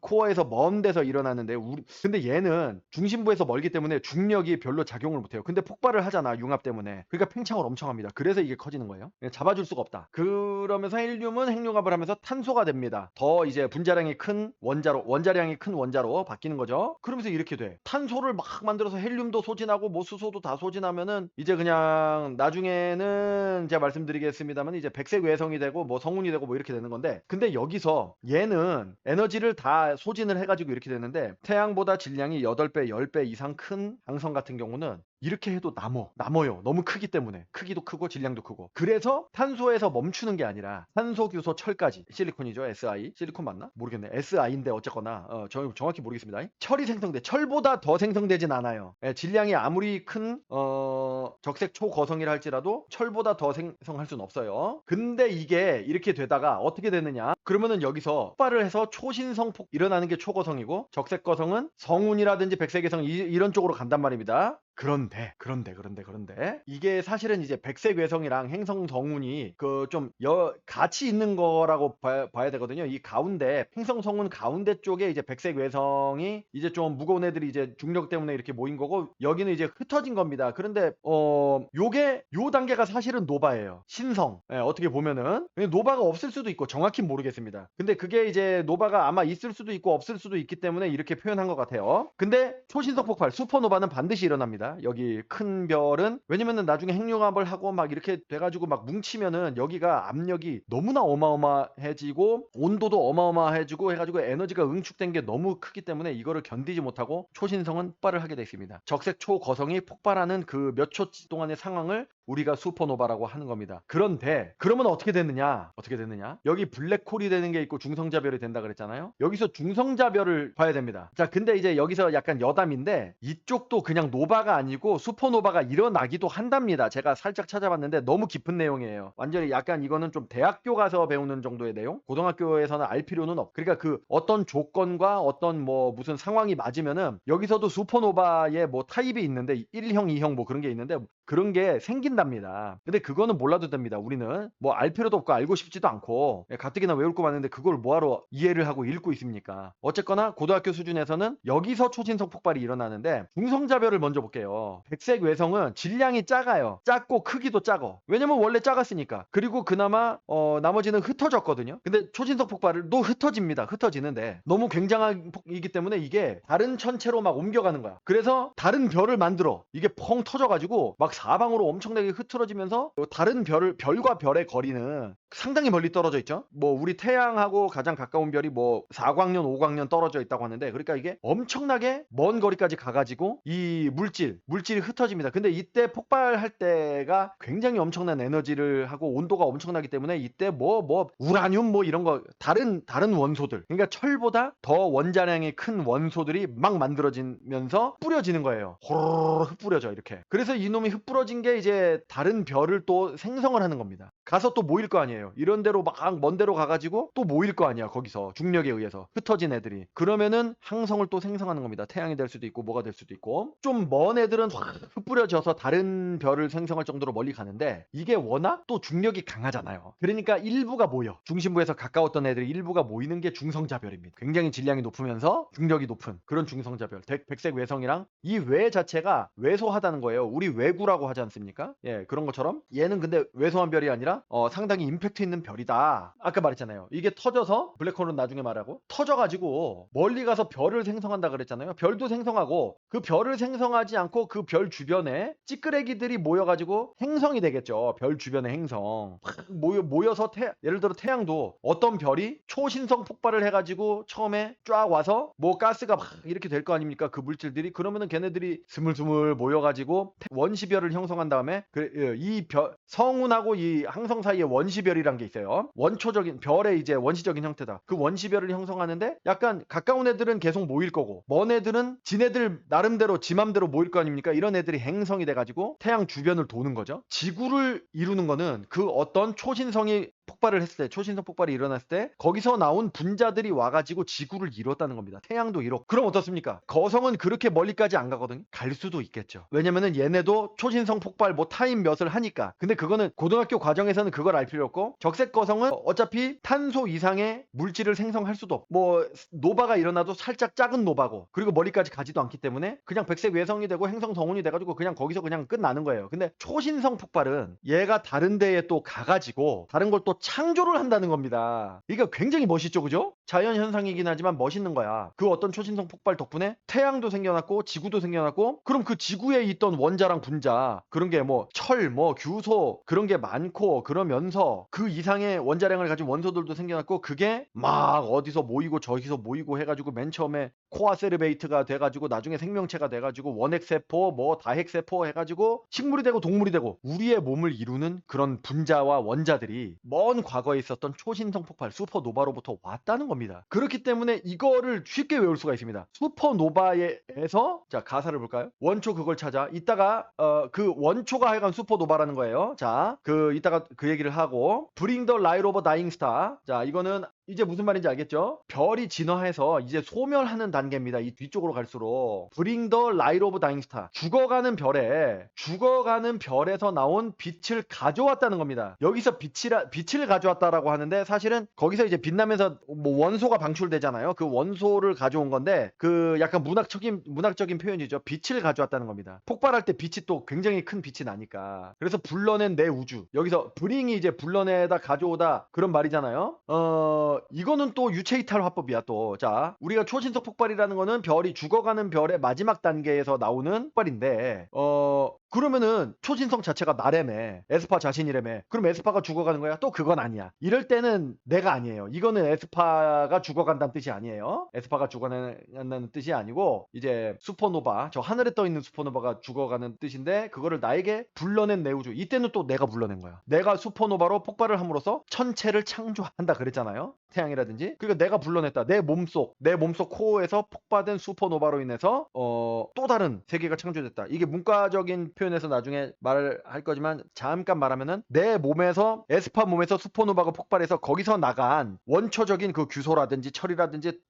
코어에서 먼 데서 일어나는데 근데 얘는 중심부에서 멀기 때문에 중력이 별로 작용을 못 해요. 근데 폭발을 하잖아. 융합 때문에. 그러니까 팽창을 엄청 합니다. 그래서 이게 커지는 거예요. 잡아줄 수가 없다. 그러면서 헬륨은 핵융합을 하면서 탄소가 됩니다. 더 이제 분자량이 큰 원자량이 큰 원자로 바뀌는 거죠. 그러면서 이렇게 돼. 탄소를 막 만들어서 헬륨도 소진하고 뭐 수소도 다 소진하면은 이제 그냥 나중에는 제가 말씀드리겠습니다만 이제 백색 외성이 되고 뭐 성운이 되고 뭐 이렇게 되는 건데, 근데 여기서 얘는 에너지를 다 소진을 해가지고 이렇게 되는데 태양보다 질량이 8배, 10배 이상 큰 항성 같은 경우는 이렇게 해도 남어요. 너무 크기 때문에. 크기도 크고 질량도 크고. 그래서 탄소에서 멈추는 게 아니라 탄소, 규소, 철까지. 실리콘이죠. SI. 실리콘 맞나? 모르겠네. SI인데 어쨌거나 정확히 모르겠습니다. 철이 생성돼. 철보다 더 생성되진 않아요. 질량이 아무리 큰 적색 초거성이라 할지라도 철보다 더 생성할 수는 없어요. 근데 이게 이렇게 되다가 어떻게 되느냐? 그러면은 여기서 폭발을 해서 초신성폭 일어나는 게 초거성이고 적색 거성은 성운이라든지 백색외성 이런 쪽으로 간단 말입니다. 그런데 이게 사실은 이제 백색 외성이랑 행성 성운이 그 좀 같이 있는 거라고 봐야 되거든요. 이 가운데 행성 성운 가운데 쪽에 이제 백색 외성이 이제 좀 무거운 애들이 이제 중력 때문에 이렇게 모인 거고 여기는 이제 흩어진 겁니다. 그런데 요게 요 단계가 사실은 노바예요. 신성. 어떻게 보면은 노바가 없을 수도 있고 정확히 모르겠습니다. 근데 그게 이제 노바가 아마 있을 수도 있고 없을 수도 있기 때문에 이렇게 표현한 것 같아요. 근데 초신성 폭발 슈퍼노바는 반드시 일어납니다. 여기 큰 별은 왜냐면은 나중에 핵융합을 하고 막 이렇게 돼가지고 막 뭉치면은 여기가 압력이 너무나 어마어마해지고 온도도 어마어마해지고 해가지고 에너지가 응축된 게 너무 크기 때문에 이거를 견디지 못하고 초신성은 폭발을 하게 돼 있습니다. 적색 초거성이 폭발하는 그 몇 초 동안의 상황을 우리가 슈퍼노바라고 하는 겁니다. 그런데 그러면 어떻게 되느냐? 여기 블랙홀이 되는 게 있고 중성자별이 된다 그랬잖아요. 여기서 중성자별을 봐야 됩니다. 자, 근데 이제 여기서 약간 여담인데 이쪽도 그냥 노바가 아니고 슈퍼노바가 일어나기도 한답니다. 제가 살짝 찾아봤는데 너무 깊은 내용이에요. 완전히 약간 이거는 좀 대학교 가서 배우는 정도의 내용? 고등학교에서는 알 필요는 없. 그러니까 그 어떤 조건과 어떤 뭐 무슨 상황이 맞으면은 여기서도 슈퍼노바의 뭐 타입이 있는데 1형, 2형 뭐 그런 게 있는데 그런 게 생긴답니다. 근데 그거는 몰라도 됩니다. 우리는 뭐 알 필요도 없고 알고 싶지도 않고 가뜩이나 외울 거 많은데 그걸 뭐하러 이해를 하고 읽고 있습니까? 어쨌거나 고등학교 수준에서는 여기서 초신성 폭발이 일어나는데 중성자별을 먼저 볼게요. 백색 외성은 질량이 작아요. 작고 크기도 작어. 왜냐면 원래 작았으니까. 그리고 그나마 나머지는 흩어졌거든요. 근데 초신성 폭발을 또 흩어집니다. 흩어지는데 너무 굉장한 폭이기 때문에 이게 다른 천체로 막 옮겨가는 거야. 그래서 다른 별을 만들어. 이게 펑 터져가지고 막 사방으로 엄청나게 흐트러지면서 다른 별과 별의 거리는 상당히 멀리 떨어져 있죠. 뭐 우리 태양하고 가장 가까운 별이 뭐 4광년, 5광년 떨어져 있다고 하는데 그러니까 이게 엄청나게 먼 거리까지 가가지고 이 물질이 흩어집니다. 근데 이때 폭발할 때가 굉장히 엄청난 에너지를 하고 온도가 엄청나기 때문에 이때 뭐 우라늄 뭐 이런 거 다른 원소들 그러니까 철보다 더 원자량이 큰 원소들이 막 만들어지면서 뿌려지는 거예요. 호로록 흩뿌려져 이렇게. 그래서 이놈이 흩뿌러진 게 이제 다른 별을 또 생성을 하는 겁니다. 가서 또 모일 거 아니에요. 이런 데로 막 먼 데로 가가지고 또 모일 거 아니야. 거기서 중력에 의해서 흩어진 애들이. 그러면은 항성을 또 생성하는 겁니다. 태양이 될 수도 있고 뭐가 될 수도 있고. 좀 먼 애들은 확 흩뿌려져서 다른 별을 생성할 정도로 멀리 가는데 이게 워낙 또 중력이 강하잖아요. 그러니까 일부가 모여. 중심부에서 가까웠던 애들이 일부가 모이는 게 중성자별입니다. 굉장히 질량이 높으면서 중력이 높은 그런 중성자별. 백색 외성이랑 이 외 자체가 왜소하다는 거예요. 우리 외구라고 외소라고 하지 않습니까? 예, 그런 것처럼 얘는 근데 외소한 별이 아니라 상당히 임팩트 있는 별이다. 아까 말했잖아요. 이게 터져서 블랙홀은 나중에 말하고 터져가지고 멀리 가서 별을 생성한다 그랬잖아요. 별도 생성하고 그 별을 생성하지 않고 그 별 주변에 찌끄레기들이 모여가지고 행성이 되겠죠. 별 주변의 행성 모여서 예를 들어 태양도 어떤 별이 초신성 폭발을 해가지고 처음에 쫙 와서 뭐 가스가 막 이렇게 될 거 아닙니까? 그 물질들이 그러면은 걔네들이 스물스물 모여가지고 원시별을 형성한 다음에 이 별 성운하고 이 항성 사이에 원시별이란 게 있어요. 원초적인 별의 이제 원시적인 형태다. 그 원시별을 형성하는데 약간 가까운 애들은 계속 모일 거고 먼 애들은 지네들 나름대로 지 맘대로 모일 거 아닙니까? 이런 애들이 행성이 돼가지고 태양 주변을 도는 거죠. 지구를 이루는 거는 그 어떤 초신성이 폭발을 했을 때 초신성 폭발이 일어났을 때 거기서 나온 분자들이 와가지고 지구를 이뤘다는 겁니다. 태양도 이뤘고 그럼 어떻습니까? 거성은 그렇게 멀리까지 안 가거든. 갈 수도 있겠죠. 왜냐면은 얘네도 초신성 폭발 뭐 타임 몇을 하니까. 근데 그거는 고등학교 과정에서는 그걸 알 필요 없고 적색 거성은 어차피 탄소 이상의 물질을 생성할 수도 없고 뭐 노바가 일어나도 살짝 작은 노바고 그리고 멀리까지 가지도 않기 때문에 그냥 백색 외성이 되고 행성 성운이 돼가지고 그냥 거기서 그냥 끝나는 거예요. 근데 초신성 폭발은 얘가 다른 데에 또 가가지고 다른 걸 또 창조를 한다는 겁니다. 이게 굉장히 멋있죠, 그죠? 자연 현상이긴 하지만 멋있는 거야. 그 어떤 초신성 폭발 덕분에 태양도 생겨났고 지구도 생겨났고 그럼 그 지구에 있던 원자랑 분자 그런 게 뭐 철, 뭐 규소 그런 게 많고 그러면서 그 이상의 원자량을 가진 원소들도 생겨났고 그게 막 어디서 모이고 저기서 모이고 해가지고 맨 처음에 코아세르베이트가 돼가지고 나중에 생명체가 돼가지고 원핵세포 뭐 다핵세포 해가지고 식물이 되고 동물이 되고 우리의 몸을 이루는 그런 분자와 원자들이 먼 과거에 있었던 초신성 폭발 슈퍼노바로부터 왔다는 겁니다. 그렇기 때문에 이거를 쉽게 외울 수가 있습니다. 슈퍼노바에서 자 가사를 볼까요? 원초 그걸 찾아 이따가 그 원초가 하여간 슈퍼노바라는 거예요. 자 이따가 그 얘기를 하고 Bring the light of a dying star. 자 이거는 이제 무슨 말인지 알겠죠? 별이 진화해서 이제 소멸하는 단계입니다. 이 뒤쪽으로 갈수록 Bring the light of dying star. 죽어가는 별에서 나온 빛을 가져왔다는 겁니다. 여기서 빛을 가져왔다라고 하는데 사실은 거기서 이제 빛나면서 뭐 원소가 방출되잖아요. 그 원소를 가져온 건데 그 약간 문학적인 표현이죠. 빛을 가져왔다는 겁니다. 폭발할 때 빛이 또 굉장히 큰 빛이 나니까. 그래서 불러낸 내 우주. 여기서 bring이 이제 불러내다 가져오다 그런 말이잖아요. 이거는 또 유체이탈 화법이야 또. 자, 우리가 초신성 폭발이라는 거는 별이 죽어가는 별의 마지막 단계에서 나오는 폭발인데 그러면은 초신성 자체가 나래매 에스파 자신이래매 그럼 에스파가 죽어가는 거야? 또 그건 아니야. 이럴 때는 내가 아니에요. 이거는 에스파가 죽어간다는 뜻이 아니에요. 에스파가 죽어간다는 뜻이 아니고 이제 슈퍼노바 저 하늘에 떠있는 슈퍼노바가 죽어가는 뜻인데 그거를 나에게 불러낸 내 우주 이때는 또 내가 불러낸 거야. 내가 슈퍼노바로 폭발을 함으로써 천체를 창조한다 그랬잖아요. 태양이라든지 그러니까 내가 불러냈다. 내 몸속 코어에서 폭발된 슈퍼노바로 인해서 또 다른 세계가 창조됐다. 이게 문과적인 표현에서 나중에 말을 할 거지만 잠깐 말하면은 내 몸에서 에스파 몸에서 슈퍼노바가 폭발해서 거기서 나간 원초적인 그 규소라든지 철이라든지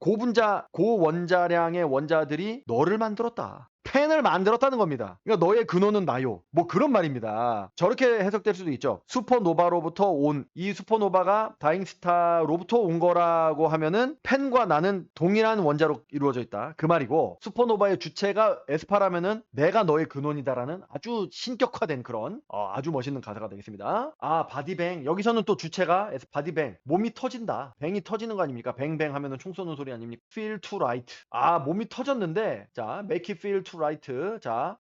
고원자량의 원자들이 너를 만들었다. 펜을 만들었다는 겁니다. 그러니까 너의 근원은 나요. 뭐 그런 말입니다. 저렇게 해석될 수도 있죠. 슈퍼노바로부터 온 이 슈퍼노바가 다잉스타로부터 온 거라고 하면은 펜과 나는 동일한 원자로 이루어져 있다. 그 말이고 슈퍼노바의 주체가 에스파라면은 내가 너의 근원이다라는 아주 신격화된 그런 아주 멋있는 가사가 되겠습니다. 아 바디뱅 여기서는 또 주체가 바디뱅 몸이 터진다. 뱅이 터지는 거 아닙니까? 뱅뱅 하면은 총 쏘는 소리 아닙니까? Feel to right. 아 몸이 터졌는데 자 make it feel to right. 자,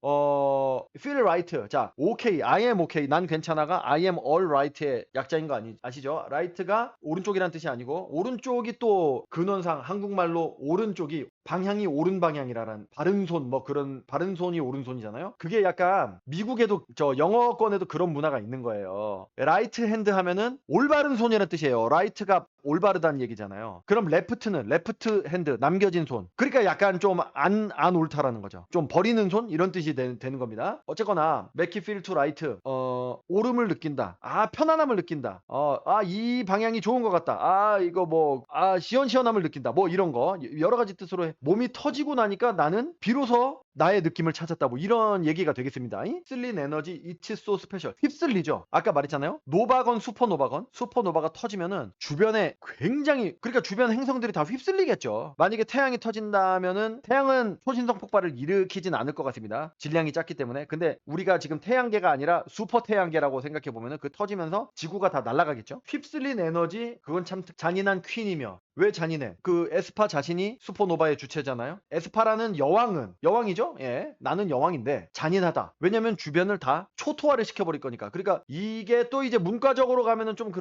feel right. 자, okay, I am okay. 난 괜찮아가 I am all right의 약자인 거 아시죠? right가 오른쪽이란 뜻이 아니고 오른쪽이 또 근원상 한국말로 오른쪽이 방향이 오른 방향이라는 바른 손 뭐 그런 바른 손이 오른손이잖아요. 그게 약간 미국에도 저 영어권에도 그런 문화가 있는 거예요. 라이트 핸드 하면은 올바른 손이라는 뜻이에요. 라이트가 올바르다는 얘기잖아요. 그럼 레프트는 레프트 핸드 남겨진 손. 그러니까 약간 좀 안 옳다라는 거죠. 좀 버리는 손 이런 뜻이 되는 겁니다. 어쨌거나 make it feel to right. 오름을 느낀다. 아 편안함을 느낀다. 이 방향이 좋은 것 같다. 이거 뭐 시원시원함을 느낀다. 뭐 이런 거 여러 가지 뜻으로 몸이 터지고 나니까 나는 비로소 나의 느낌을 찾았다. 뭐 이런 얘기가 되겠습니다. 휩쓸린 에너지 이츠 소 스페셜. 휩쓸리죠. 아까 말했잖아요. 노바건 슈퍼노바건. 슈퍼노바가 터지면은 주변에 굉장히, 그러니까 주변 행성들이 다 휩쓸리겠죠. 만약에 태양이 터진다면은 태양은 초신성 폭발을 일으키진 않을 것 같습니다. 질량이 작기 때문에. 근데 우리가 지금 태양계가 아니라 슈퍼 태양계라고 생각해 보면은 그 터지면서 지구가 다 날아가겠죠. 휩쓸린 에너지, 그건 참 잔인한 퀸이며. 왜 잔인해? 그 에스파 자신이 슈퍼노바의 주체잖아요. 에스파라는 여왕이죠. 예, 나는 여왕인데 잔인하다. 왜냐면 주변을 다 초토화를 시켜버릴 거니까. 그러니까 이게 또 이제 문과적으로 가면은 좀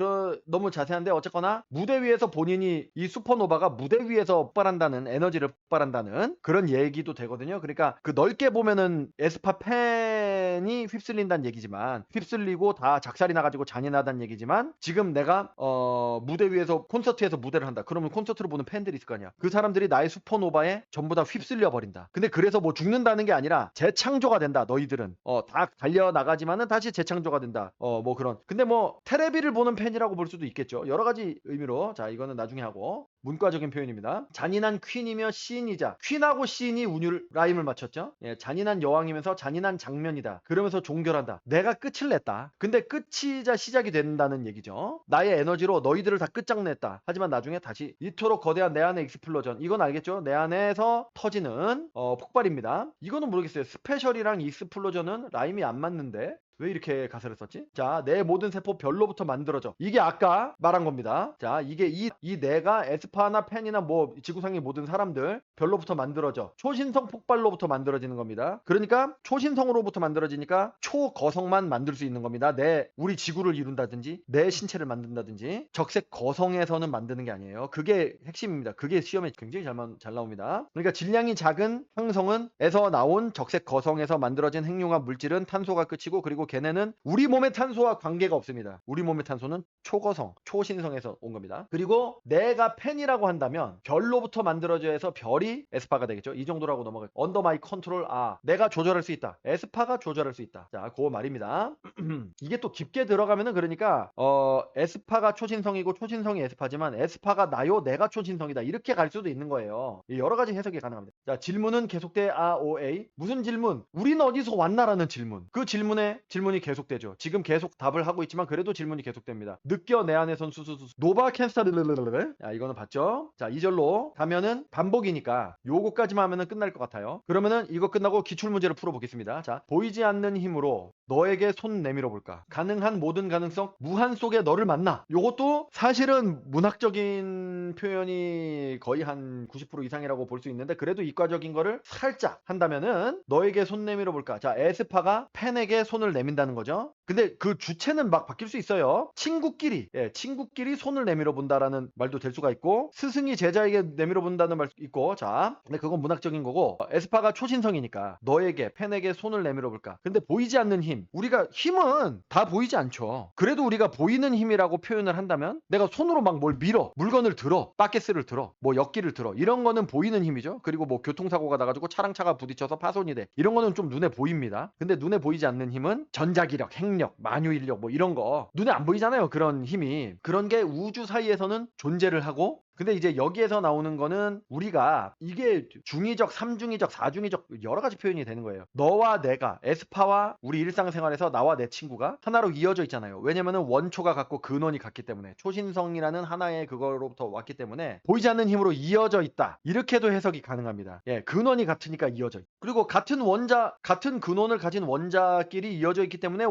너무 자세한데, 어쨌거나 무대 위에서 본인이, 이 슈퍼노바가 무대 위에서 폭발한다는, 에너지를 폭발한다는 그런 얘기도 되거든요. 그러니까 그 넓게 보면은 에스파 팬이 휩쓸린다는 얘기지만, 휩쓸리고 다 작살이 나가지고 잔인하다는 얘기지만, 지금 내가 무대 위에서 콘서트에서 무대를 한다. 그러면 콘서트를 보는 팬들이 있을 거 아니야. 그 사람들이 나의 슈퍼노바에 전부 다 휩쓸려 버린다. 근데 그래서 뭐 죽는다는 게 아니라 재창조가 된다. 너희들은 다 달려나가지만은 다시 재창조가 된다. 뭐 그런. 근데 뭐 테레비를 보는 팬이라고 볼 수도 있겠죠. 여러 가지 의미로. 자, 이거는 나중에 하고. 문과적인 표현입니다. 잔인한 퀸이며 시인이자, 퀸하고 시인이 운율 라임을 맞췄죠. 예, 잔인한 여왕이면서 잔인한 장면이다. 그러면서 종결한다. 내가 끝을 냈다. 근데 끝이자 시작이 된다는 얘기죠. 나의 에너지로 너희들을 다 끝장냈다. 하지만 나중에 다시 이토록 거대한 내 안의 익스플로전, 이건 알겠죠? 내 안에서 터지는 폭발입니다. 이거는 모르겠어요. 스페셜이랑 익스플로전은 라임이 안 맞는데 왜 이렇게 가사를 썼지? 자, 내 모든 세포 별로부터 만들어져. 이게 아까 말한 겁니다. 자, 이게 이 내가 에스파나 팬이나 뭐 지구상의 모든 사람들 별로부터 만들어져. 초신성 폭발로부터 만들어지는 겁니다. 그러니까 초신성으로부터 만들어지니까 초거성만 만들 수 있는 겁니다. 우리 지구를 이룬다든지 내 신체를 만든다든지 적색 거성에서는 만드는 게 아니에요. 그게 핵심입니다. 그게 시험에 굉장히 잘 나옵니다. 그러니까 질량이 작은 행성은 에서 나온 적색 거성에서 만들어진 핵융합 물질은 탄소가 끝이고, 그리고 걔네는 우리 몸의 탄소와 관계가 없습니다. 우리 몸의 탄소는 초거성, 초신성에서 온 겁니다. 그리고 내가 팬이라고 한다면 별로부터 만들어져 해서 별이 에스파가 되겠죠. 이 정도라고 넘어갈. 언더 마이 컨트롤. 내가 조절할 수 있다. 에스파가 조절할 수 있다. 자, 그 말입니다. 이게 또 깊게 들어가면은, 그러니까 에스파가 초신성이고 초신성이 에스파지만 에스파가 나요, 내가 초신성이다. 이렇게 갈 수도 있는 거예요. 여러 가지 해석이 가능합니다. 자, 질문은 계속돼. OA. 무슨 질문? 우린 어디서 왔나라는 질문. 그 질문이 계속되죠. 지금 계속 답을 하고 있지만 그래도 질문이 계속됩니다. 느껴 내 안에선 수수수. 노바 캔스타. 자, 이거는 봤죠? 자, 2절로 가면은 반복이니까 요거까지만 하면은 끝날 것 같아요. 그러면은 이거 끝나고 기출문제를 풀어보겠습니다. 자, 보이지 않는 힘으로 너에게 손 내밀어 볼까? 가능한 모든 가능성, 무한 속에 너를 만나. 요것도 사실은 문학적인 표현이 거의 한 90% 이상이라고 볼 수 있는데, 그래도 이과적인 거를 살짝 한다면은 너에게 손 내밀어 볼까? 자, 에스파가 팬에게 손을 내민다는 거죠. 근데 그 주체는 막 바뀔 수 있어요. 친구끼리 손을 내밀어 본다라는 말도 될 수가 있고, 스승이 제자에게 내밀어 본다는 말도 있고. 자, 근데 그건 문학적인 거고, 에스파가 초신성이니까 너에게, 팬에게 손을 내밀어 볼까? 근데 보이지 않는 힘, 우리가 힘은 다 보이지 않죠. 그래도 우리가 보이는 힘이라고 표현을 한다면, 내가 손으로 막 뭘 밀어, 물건을 들어, 바켓스를 들어, 뭐 엿기를 들어, 이런 거는 보이는 힘이죠. 그리고 뭐 교통사고가 나가지고 차가 부딪혀서 파손이 돼, 이런 거는 좀 눈에 보입니다. 근데 눈에 보이지 않는 힘은 전자기력, 핵력, 만유인력, 뭐 이런 거 눈에 안 보이잖아요. 그런 힘이, 그런 게 우주 사이에서는 존재를 하고, 근데 이제 여기에서 나오는 거는 우리가 이게 중의적, 삼중의적, 사중의적 여러 가지 표현이 되는 거예요. 너와 내가, 에스파와 우리 일상생활에서 나와 내 친구가 하나로 이어져 있잖아요. 왜냐면은 원초가 같고 근원이 같기 때문에, 초신성이라는 하나의 그거로부터 왔기 때문에 보이지 않는 힘으로 이어져 있다. 이렇게도 해석이 가능합니다. 예, 근원이 같으니까 이어져 있다. 그리고 같은 근원을 가진 원자끼리 이어져 있기 때문에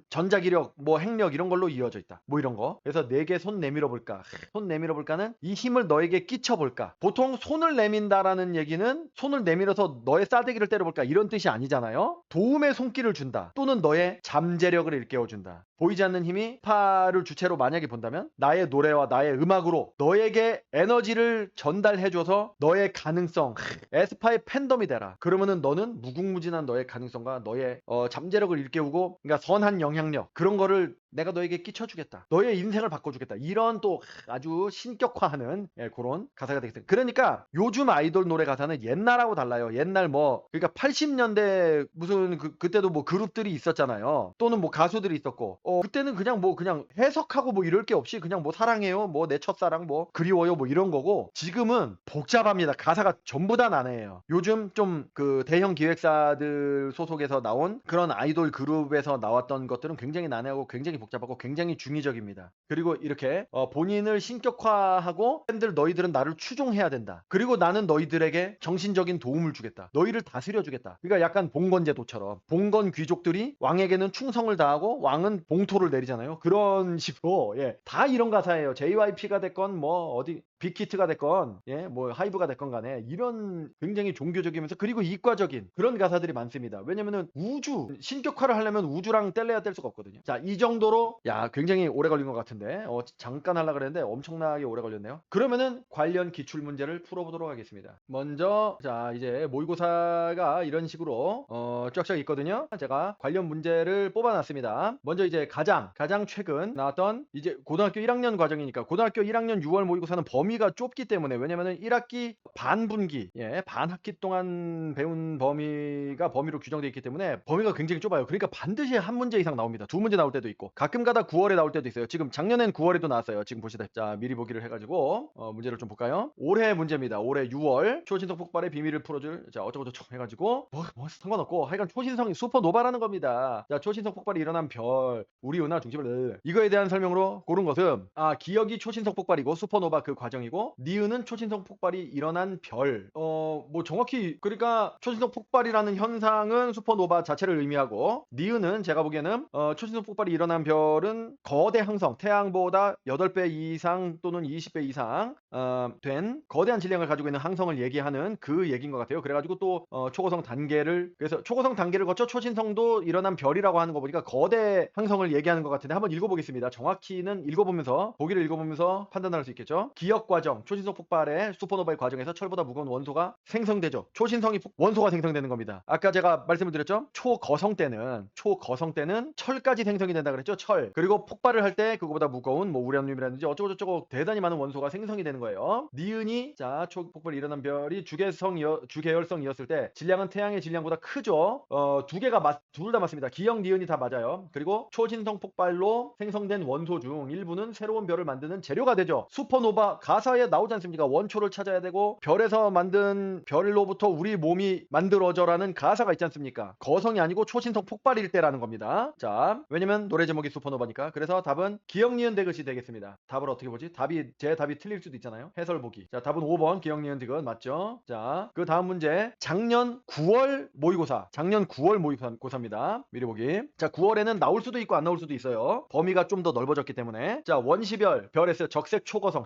전자기력, 뭐 핵력 이런 걸로 이어져 있다. 뭐 이런 거. 그래서 내게 손 내밀어 볼까? 손 내밀어 볼까는 이 힘을 너에게 끼쳐볼까? 보통 손을 내민다라는 얘기는 손을 내밀어서 너의 싸대기를 때려볼까? 이런 뜻이 아니잖아요. 도움의 손길을 준다. 또는 너의 잠재력을 일깨워준다. 보이지 않는 힘이 파를 주체로 만약에 본다면, 나의 노래와 나의 음악으로 너에게 에너지를 전달해줘서 너의 가능성, 에스파의 팬덤이 되라. 그러면은 너는 무궁무진한 너의 가능성과 너의 잠재력을 일깨우고, 그러니까 선한 영향력, 그런 거를 내가 너에게 끼쳐주겠다. 너의 인생을 바꿔주겠다. 이런 또 아주 신격화하는 그런 가사가 되겠습니다. 그러니까 요즘 아이돌 노래 가사는 옛날하고 달라요. 옛날 뭐 그러니까 80년대 무슨 그때도 뭐 그룹들이 있었잖아요. 또는 뭐 가수들이 있었고 그때는 그냥 뭐 그냥 해석하고 뭐 이럴 게 없이 그냥 뭐 사랑해요, 뭐 내 첫사랑, 뭐 그리워요, 뭐 이런 거고 지금은 복잡합니다. 가사가 전부 다 난해해요. 요즘 좀 그 대형 기획사들 소속에서 나온 그런 아이돌 그룹에서 나왔던 것들은 굉장히 난해하고 굉장히 복잡하고 굉장히 중의적입니다. 그리고 이렇게 본인을 신격화하고 팬들 너희들은 나를 추종해야 된다. 그리고 나는 너희들에게 정신적인 도움을 주겠다. 너희를 다스려 주겠다. 그러니까 약간 봉건제도처럼 봉건 귀족들이 왕에게는 충성을 다하고 왕은 봉토를 내리잖아요. 그런 식으로 다 이런 가사예요. JYP가 됐건 뭐 어디 빅히트가 됐건 뭐 하이브가 됐건 간에 이런 굉장히 종교적이면서 그리고 이과적인 그런 가사들이 많습니다. 왜냐면은 우주 신격화를 하려면 우주랑 뗄래야 뗄 수가 없거든요. 자, 이 정도로 굉장히 오래 걸린 것 같은데 잠깐 하려고 그랬는데 엄청나게 오래 걸렸네요. 그러면은 관련 기출 문제를 풀어보도록 하겠습니다. 먼저 자 이제 모의고사가 이런 식으로 쫙쫙 있거든요. 제가 관련 문제를 뽑아놨습니다. 먼저 이제 가장 최근 나왔던 이제 고등학교 1학년 과정이니까 고등학교 1학년 6월 모의고사는 범위가 좁기 때문에 왜냐면은 1학기 반분기 반학기 동안 배운 범위로 규정되어 있기 때문에 범위가 굉장히 좁아요. 그러니까 반드시 한 문제 이상 나옵니다. 두 문제 나올 때도 있고 가끔가다 9월에 나올 때도 있어요. 지금 작년엔 9월에도 나왔어요. 지금 보시다 자 미리 보기를 해가지고 문제를 좀 볼까요? 올해 문제입니다. 올해 6월 초신성 폭발의 비밀을 풀어줄 자 어쩌고저쩌고 해가지고 뭐 상관없고 하여간 초신성이 슈퍼노바라는 겁니다. 자 초신성 폭발이 일어난 별 우리 은하 중심을 이거에 대한 설명으로 고른 것은 기억이 초신성 폭발이고 슈퍼노바 그 과정이고 니은은 초신성 폭발이 일어난 별 뭐 정확히 그러니까 초신성 폭발이라는 현상은 슈퍼노바 자체를 의미하고 니은은 제가 보기에는 초신성 폭발이 일어난 별은 거대 항성 태양보다 8배 이상 또는 20배 이상 된 거대한 질량을 가지고 있는 항성을 얘기하는 그 얘기인 것 같아요. 그래가지고 또 초고성 단계를 그래서 초고성 단계를 거쳐 초신성도 일어난 별이라고 하는 거 보니까 거대 항성을 얘기하는 것 같은데 한번 읽어보겠습니다. 정확히는 보기를 읽어보면서 판단할 수 있겠죠. 기억 과정 초신성 폭발의 슈퍼노바의 과정에서 철보다 무거운 원소가 생성되죠. 초신성이 원소가 생성되는 겁니다. 아까 제가 말씀을 드렸죠. 초거성 때는 철까지 생성이 된다 그랬죠. 철 그리고 폭발을 할 때 그거보다 무거운 뭐 우라늄이라든지 어쩌고저쩌고 대단히 많은 원소가 생성이 되는 거예요. 니은이 자 초폭발이 일어난 별이 주계열성이었을 때 질량은 태양의 질량보다 크죠. 둘 다 맞습니다. 기억 니은이 다 맞아요. 그리고 초신성 폭발로 생성된 원소 중 일부는 새로운 별을 만드는 재료가 되죠. 슈퍼노바 가사에 나오지 않습니까? 원초를 찾아야 되고 별에서 만든 별로부터 우리 몸이 만들어져라는 가사가 있지 않습니까? 거성이 아니고 초신성 폭발일 때라는 겁니다. 자 왜냐면 노래 제목이 슈퍼노바니까. 그래서 답은 기억 니은 디귿이 되겠습니다. 답을 어떻게 보지? 제 답이 틀릴 수도 있잖아요. 해설 보기. 자 답은 5번 기억 니은 디귿 맞죠? 자 그 다음 문제 작년 9월 모의고사입니다. 미리 보기. 자 9월에는 나올 수도 있고 안 나올 수도 있어요. 범위가 좀 더 넓어졌기 때문에. 자 원시별 별 S 적색 초거성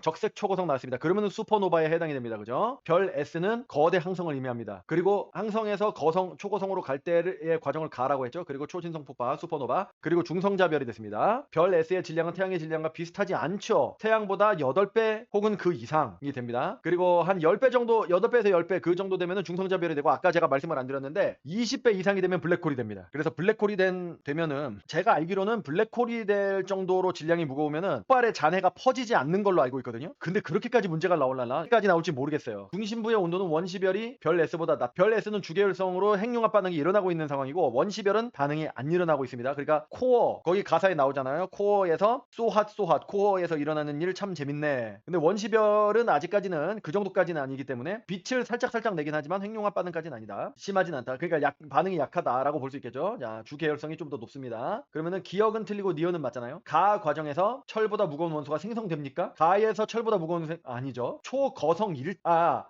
나왔습니다. 그러면은 슈퍼노바에 해당이 됩니다. 그죠? 별 S는 거대 항성을 의미합니다. 그리고 항성에서 초거성으로 갈 때의 과정을 가라고 했죠. 그리고 초신성 폭발 슈퍼노바 그리고 중성자별이 됐습니다. 별 S의 질량은 태양의 질량과 비슷하지 않죠. 태양보다 8배 혹은 그 이상이 됩니다. 그리고 한 10배 정도 8배에서 10배 그 정도 되면은 중성자별이 되고 아까 제가 말씀을 안 드렸는데 20배 이상이 되면 블랙홀이 됩니다. 그래서 블랙홀이 되면은 제가 알기로는 블랙홀이 될 정도로 질량이 무거우면은 폭발의 잔해가 퍼지지 않는 걸로 알고 있거든요. 근데 그렇게까지 문제가 나올지 나올지 모르겠어요. 중심부의 온도는 원시별이 별 S보다 낮. 별 S는 주계열성으로 핵융합 반응이 일어나고 있는 상황이고 원시별은 반응이 안 일어나고 있습니다. 그러니까 코어 거기 가사에 나오잖아요. 코어에서 소핫 코어에서 일어나는 일 참 재밌네. 근데 원시별은 아직까지는 그 정도까지는 아니기 때문에 빛을 살짝 내긴 하지만 핵융합 반응까지는 아니다. 심하진 않다. 그러니까 반응이 약하다라고 볼 수 있겠죠. 자 주계열성이 좀 더 높습니다. 그러면은 기억은 틀리고 니은은 맞잖아요. 가 과정에서 철보다 무거운 원소가 생성됩니까? 가에서 철보다 무거운 아니죠. 초거성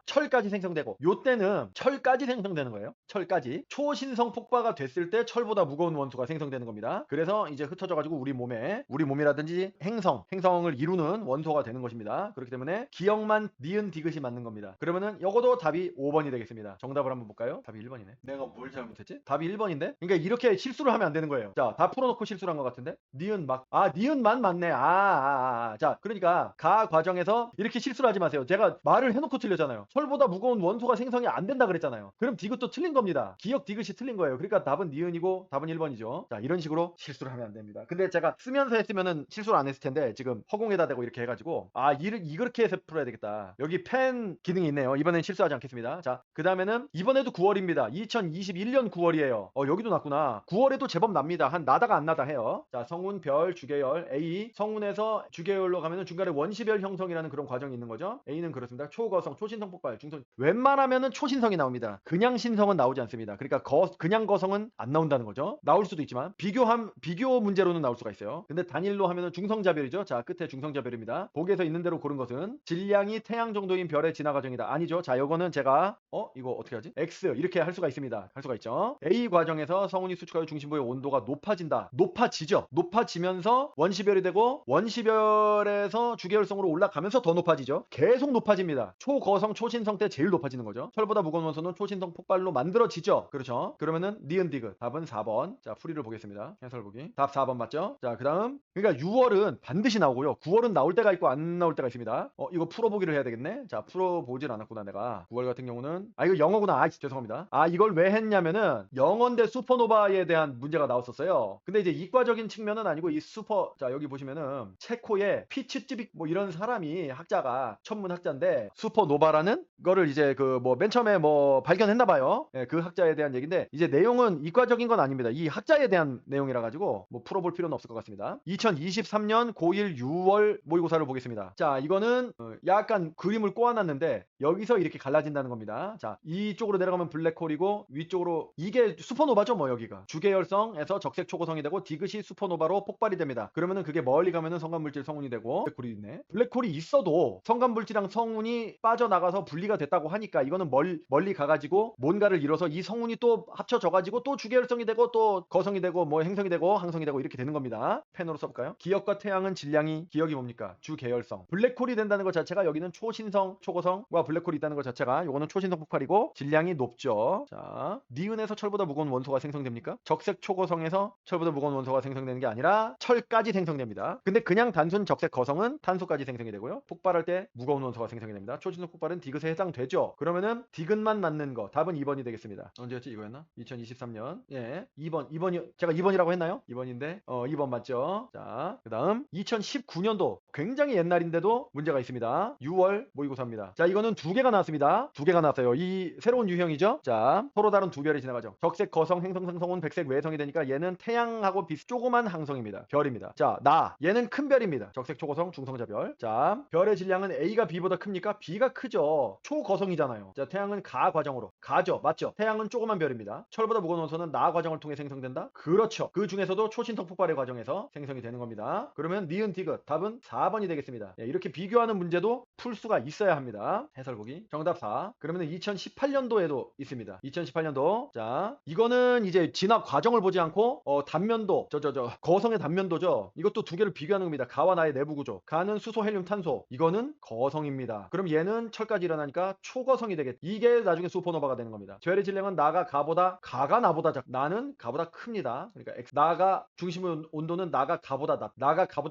철까지 생성되고 요때는 철까지 생성되는 거예요. 철까지 초신성 폭발가 됐을 때 철보다 무거운 원소가 생성되는 겁니다. 그래서 이제 흩어져 가지고 우리 몸이라든지 행성을 이루는 원소가 되는 것입니다. 그렇기 때문에 기억만 니은 디귿이 맞는 겁니다. 그러면은 요거도 답이 5번이 되겠습니다. 정답을 한번 볼까요? 답이 1번이네. 내가 뭘 잘못했지? 답이 1번인데? 그러니까 이렇게 실수를 하면 안 되는 거예요. 자, 다 풀어놓고 실수를 한 것 같은데? 니은만 맞네. 자, 그러니까 가 과정에서 이렇게 실수를 하지 마세요. 제가 말을 해놓고 틀렸잖아요. 철보다 무거운 원소가 생성이 안 된다 그랬잖아요. 그럼 디귿도 틀린 겁니다. 기역 디귿이 틀린 거예요. 그러니까 답은 니은이고 답은 1번이죠. 자, 이런 식으로 실수를 하면 안 됩니다. 근데 제가 쓰면서 했으면은 실수를 안 했을 텐데 지금 허공에다 대고 이렇게 해가지고 이렇게 해서 풀어야 되겠다. 여기 펜 기능이 있네요. 이번엔 실수하지 않겠습니다. 자, 그 다음에는 이번에도 9월입니다. 2021년 9월이에요. 여기도 났구나. 9월에도 제법 납니다. 한 나다가 안 나다 해요. 자, 성운, 별, 주계열, A. 성운에서 주계열로 가면은 중간에 원시별 형성이라는 그런 과정이 있는 거죠. A는 그렇습니다. 초거성, 초신성 폭발, 중성. 웬만하면은 초신성이 나옵니다. 그냥 신성은 나오지 않습니다. 그러니까 그냥 거성은 안 나온다는 거죠. 나올 수도 있지만 비교 문제로는 나올 수가 있어요. 근데 단일로 하면은 중성자별이죠. 자, 끝에 중성자별입니다. 보기에서 있는 대로 고른 것은 질량이 태양 정도인 별의 진화 과정이다. 아니죠. 자, 요거는 제가 이거 어떻게 하지? X 이렇게 할 수가 있습니다. 할 수가 있죠. A 과정에서 성운이 수축하여 중심부의 온도가 높아진다. 높아지죠. 높아지면서 원시별이 되고 원시별에서 주계열성으로 올라가면서 더 높아지죠. 계속 높아집니다. 초거성, 초신성 때 제일 높아지는 거죠. 철보다 무거운 원소는 초신성 폭발로 만들어지죠. 그렇죠. 그러면은 니은 디귿 답은 4번. 자, 풀이를 보겠습니다. 해설 보기. 답 4번 맞죠? 자, 그다음 그러니까 6월은 반드시 나오고요. 9월은 나올 때가 있고 안 나올 때가 있습니다. 이거 풀어보기를 해야 되겠네. 자, 풀어보질 않았구나 내가. 9월 같은 경우는 이거 영어구나. 죄송합니다. 이걸 왜 했냐면은 영어인데 슈퍼노바에 대한 문제가 나왔었어요. 근데 이제 이과적인 측면은 아니고 자, 여기 보시면은 체코의 피츠찌빅 뭐 이런 사람이 학자가 천문학자인데 슈퍼노바라는 거를 이제 맨 처음에 발견했나 봐요. 예, 그 학자에 대한 얘기인데 이제 내용은 이과적인 건 아닙니다. 이 학자에 대한 내용이라 가지고 풀어볼 필요는 없을 것 같습니다. 2023년 고1 6월 모의고사를 보겠습니다. 자, 이거는 약간 그림을 꼬아놨는데 여기서 이렇게 갈라진다는 겁니다. 자, 이쪽으로 내려가면 블랙홀이고 위쪽으로 이게 슈퍼노바죠. 여기가 주계열성에서 적색 초고성이 되고 디귿이 슈퍼노바로 폭발이 됩니다. 그러면은 그게 멀리 가면은 성간물질 성운이 되고 블랙홀이 있네. 블랙홀이 있어도 성간물질이랑 성운이 빠져나가서 분리가 됐다고 하니까 이거는 멀리 가가지고 뭔가를 이뤄서 이 성운이 또 합쳐져가지고 또 주계열성이 되고 또 거성이 되고 행성이 되고 항성이 되고 이렇게 되는 겁니다. 펜으로 써볼까요? 기역과 태양은 질량이 기역이 뭡니까? 주계열성. 블랙홀이 된다는 것 자체가 여기는 초신성 초고성과 블랙홀이 있다는 것 자체가 요거는 초신성 폭발이고 질량이 높죠. 자, 니은에서 철보다 무거운 원소가 생성됩니까? 적색 초고성에서 철보다 무거운 원소가 생성되는 게 아니라 철까지 생성됩니다. 근데 그냥 단순 적색 거성은 탄소까지 생성이 되고요. 폭발할 때 무거운 원소가 생성이 됩니다. 초신성 폭발은 디귿에 해당되죠. 그러면은 디귿만 맞는 거 답은 2번이 되겠습니다. 언제였지? 이거였나? 2023년. 예. 2번이 제가 2번이라고 했나요? 2번인데 2번 맞죠? 자, 그다음 2019년도 굉장히 옛날인데도 문제가 있습니다. 6월 모의고사입니다. 자, 이거는 두 개가 나왔습니다. 두 개가 나왔어요. 이 새로운 유형이죠. 자, 서로 다른 두 별이 지나가죠. 적색 거성, 행성, 상성은 백색 외성이 되니까 얘는 태양하고 조그만 항성입니다. 별입니다. 자, 얘는 큰 별입니다. 적색 초고성, 중성자별. 자, 별의 질량은 A가 B보다 큽니까? B가 크죠. 초거성이잖아요. 자, 태양은 가 과정으로 가죠. 맞죠? 태양은 조그만 별입니다. 철보다 무거운 원소는 나 과정을 통해 생성된다? 그렇죠. 그 중에서도 초신성 폭발의 과정에서 생성이 되는 겁니다. 그러면 니은 디귿 답은 4번이 되겠습니다. 예, 이렇게 비교하는 문제도 풀 수가 있어야 합니다. 해설 보기. 정답 4. 그러면 2018년도에도 있습니다. 2018년도. 자, 이거는 이제 진화 과정을 보지 않고 단면도 거성의 단면도죠. 이것도 두 개를 비교하는 겁니다. 가와 나의 내부 구조. 가는 수소, 헬륨, 탄소. 이거는 거성입니다. 그럼 얘는 철까지 일어나니까 초거성이 되겠죠. 이게 나중에 슈퍼노바가 되는 겁니다. 별의 질량은 가가 나보다 나는 가보다 큽니다. 그러니까 나가 중심 온도는 나가 가보다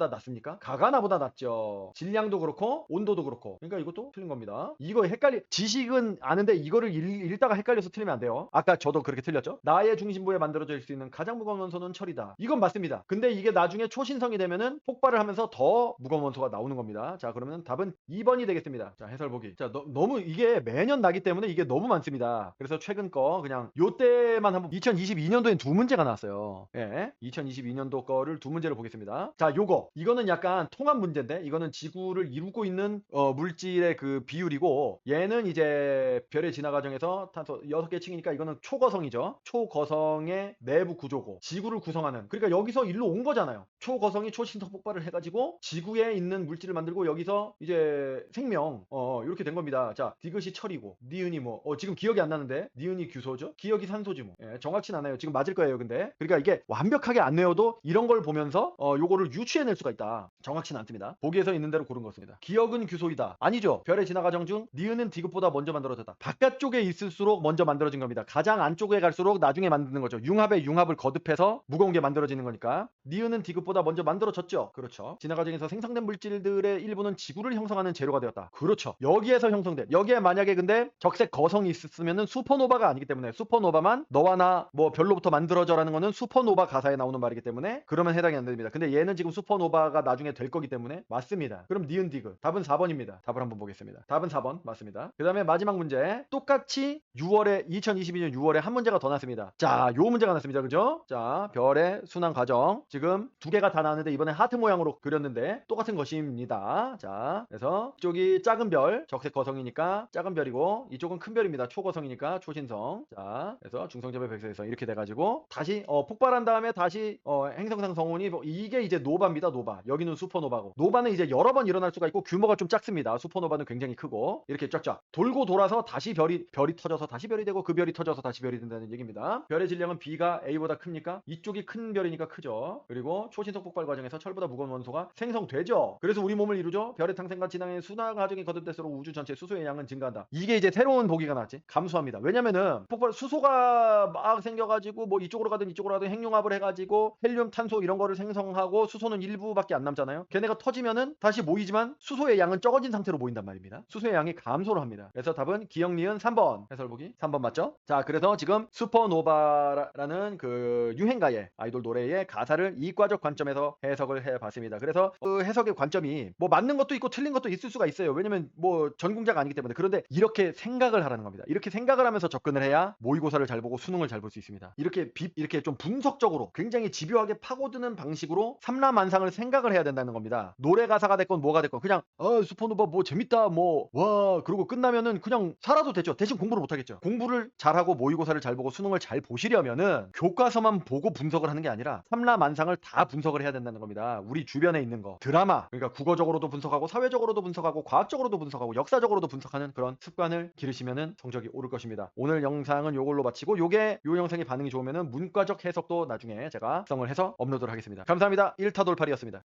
낮습니까? 가가 나보다 낮죠. 질량도 그렇고 온도도 그렇고. 그러니까 이것도 틀린 겁니다. 이거 지식은 아는데 이거를 읽다가 헷갈려서 틀리면 안 돼요. 아까 저도 그렇게 틀렸죠. 나의 중심부에 만들어질 수 있는 가장 무거운 원소는 철이다. 이건 맞습니다. 근데 이게 나중에 초신성이 되면은 폭발을 하면서 더 무거운 원소가 나오는 겁니다. 자, 그러면 답은 2번이 되겠습니다. 자, 해설 보기. 자, 너무 이게 매년 나기 때문에 이게 너무 많습니다. 그래서 최근 거 그냥 요때만 한번 2022년도엔 두 문제가 나왔어요. 예. 2022년도 거를 두 문제를 보겠습니다. 자, 이거는 약간 통합 문제인데 이거는 지구를 이루고 있는 물질의 그 비율이고 얘는 이제 별의 진화 과정에서 탄소 6개 층이니까 이거는 초거성이죠. 초거성의 내부 구조고 지구를 구성하는 그러니까 여기서 일로 온 거잖아요. 초거성이 초신성 폭발을 해가지고 지구에 있는 물질을 만들고 여기서 이제 생명 이렇게 된 겁니다. 자, 디귿이 철이고 니은이 지금 기억이 안 나는데 니은이 규소죠. 기억이 산소지 예, 정확치는 않아요. 지금 맞을 거예요. 근데 그러니까 이게 완벽하게 안 외워도 이런 걸 보면서 요거를 유추해낼 수가 있다. 정확치는 않습니다. 보기에서 있는 대로 고른 것입니다. 기억은 규소이다. 아니죠. 별의 진화 과정 중 니은은 디귿보다 먼저 만들어졌다. 바깥쪽에 있을수록 먼저 만들어진 겁니다. 가장 안쪽에 갈수록 나중에 만드는 거죠. 융합에 융합을 거듭해서 무거운 게 만들어지는 거니까. 니은은 디귿보다 먼저 만들어졌죠. 그렇죠. 진화 과정에서 생성된 물질들의 일부는 지구를 형성하는 재료가 되었다. 그렇죠. 여기에서 형성된, 여기에 만약에 근데 적색 거성이 있었으면은 슈퍼노바가 아니기 때문에, 슈퍼노바만 너와 나 뭐 별로부터 만들어져라는 거는 슈퍼노바 가사에 나오는 말이기 때문에 그러면 해당이 안 됩니다. 근데 얘는 지금 슈퍼노바가 나중에 될 거기 때문에 맞습니다. 그럼 니은 디귿. 답은 4번입니다. 답을 한번 보겠습니다. 답은 4번 맞습니다. 그 다음에 마지막 문제. 똑같이 2022년 6월에 한 문제가 더 났습니다. 자, 요 문제가 났습니다. 그죠? 자, 별의 순환 과정. 지금 두 개가 다 나왔는데 이번에 하트 모양으로 그렸는데 똑같은 것입니다. 자, 그래서 이쪽이 작은 별, 적색 거성이니까 작은 별이고, 이쪽은 큰 별입니다. 초거성이니까 초신성. 자, 그래서 중성자별 백색성 이렇게 돼가지고 다시 폭발한 다음에 다시 행성상 성운이 이게 이제 노바입니다. 노바. 여기는 슈퍼노바고, 노바는 이제 여러 번 일어날 수가 있고 규모가 좀 작습니다. 슈퍼노바는 굉장히 크고 이렇게 쫙쫙 돌고 돌아서 다시 별이 터져서 다시 별이 되고 그 별이 터져서 다시 별이 된다는 얘기입니다. 별의 질량은 B가 A보다 큽니까? 이쪽이 큰 별이니까 크죠. 그리고 초신성 폭발 과정에서 철보다 무거운 원소가 생성되죠. 그래서 우리 몸을 이루죠. 별의 탄생과 진화의 순환 과정이 거듭될수록 우주 전체 수소의 양은 증가한다. 이게 이제 새로운 보기가 나왔지. 감소합니다. 왜냐면은 폭발 수소가 막 생겨가지고 뭐 이쪽으로 가든 이쪽으로 가든 핵융합을 해가지고 헬륨, 탄소 이런 거를 생성하고 수소는 일부밖에 안 남잖아요. 걔네가 터지면은 다시 모이지만 수소의 양은 적어진 상태로 모인단 말입니다. 수소의 양이 감소를 합니다. 그래서 답은 기억 니은 3번 해설보기 3번 맞죠? 자, 그래서 지금 슈퍼노바라는 그 유행가의 아이돌 노래의 가사를 이과적 관점에서 해석을 해봤습니다. 그래서 그 해석의 관점이 뭐 맞는 것도 있고 틀린 것도 있을 수가 있어요. 왜냐면 뭐 전공자가 아니기 때문에. 그런데 이렇게 생각을 하라는 겁니다. 이렇게 생각을 하면서 접근을 해야 모의고사를 잘 보고 수능을 잘 볼 수 있습니다. 이렇게 좀 분석적으로 굉장히 집요하게 파고드는 방식으로 삼라만상을 생각을 해야 된다는 겁니다. 노래 가사가 됐건 뭐가 됐건 그냥 슈퍼노바 뭐 재밌다 뭐 와 그러고 끝나면은 그냥 살아도 됐죠. 대신 공부를 못하겠죠. 공부를 잘하고 모의고사를 잘 보고 수능을 잘 보시려면은 교과서만 보고 분석을 하는 게 아니라 삼라만상을 다 분석을 해야 된다는 겁니다. 우리 주변에 있는 거, 드라마, 그러니까 국어적으로도 분석하고 사회적으로도 분석하고 과학적으로도 분석하고 역사적으로도 분석하는 그런 습관을 기르시면은 성적이 오를 것입니다. 오늘 영상은 요걸로 마치고 요게 요 영상이 반응이 좋으면은 문과적 해석도 나중에 제가 작성을 해서 업로드를 하겠습니다. 감사합니다. 1타 돌팔이었습니다.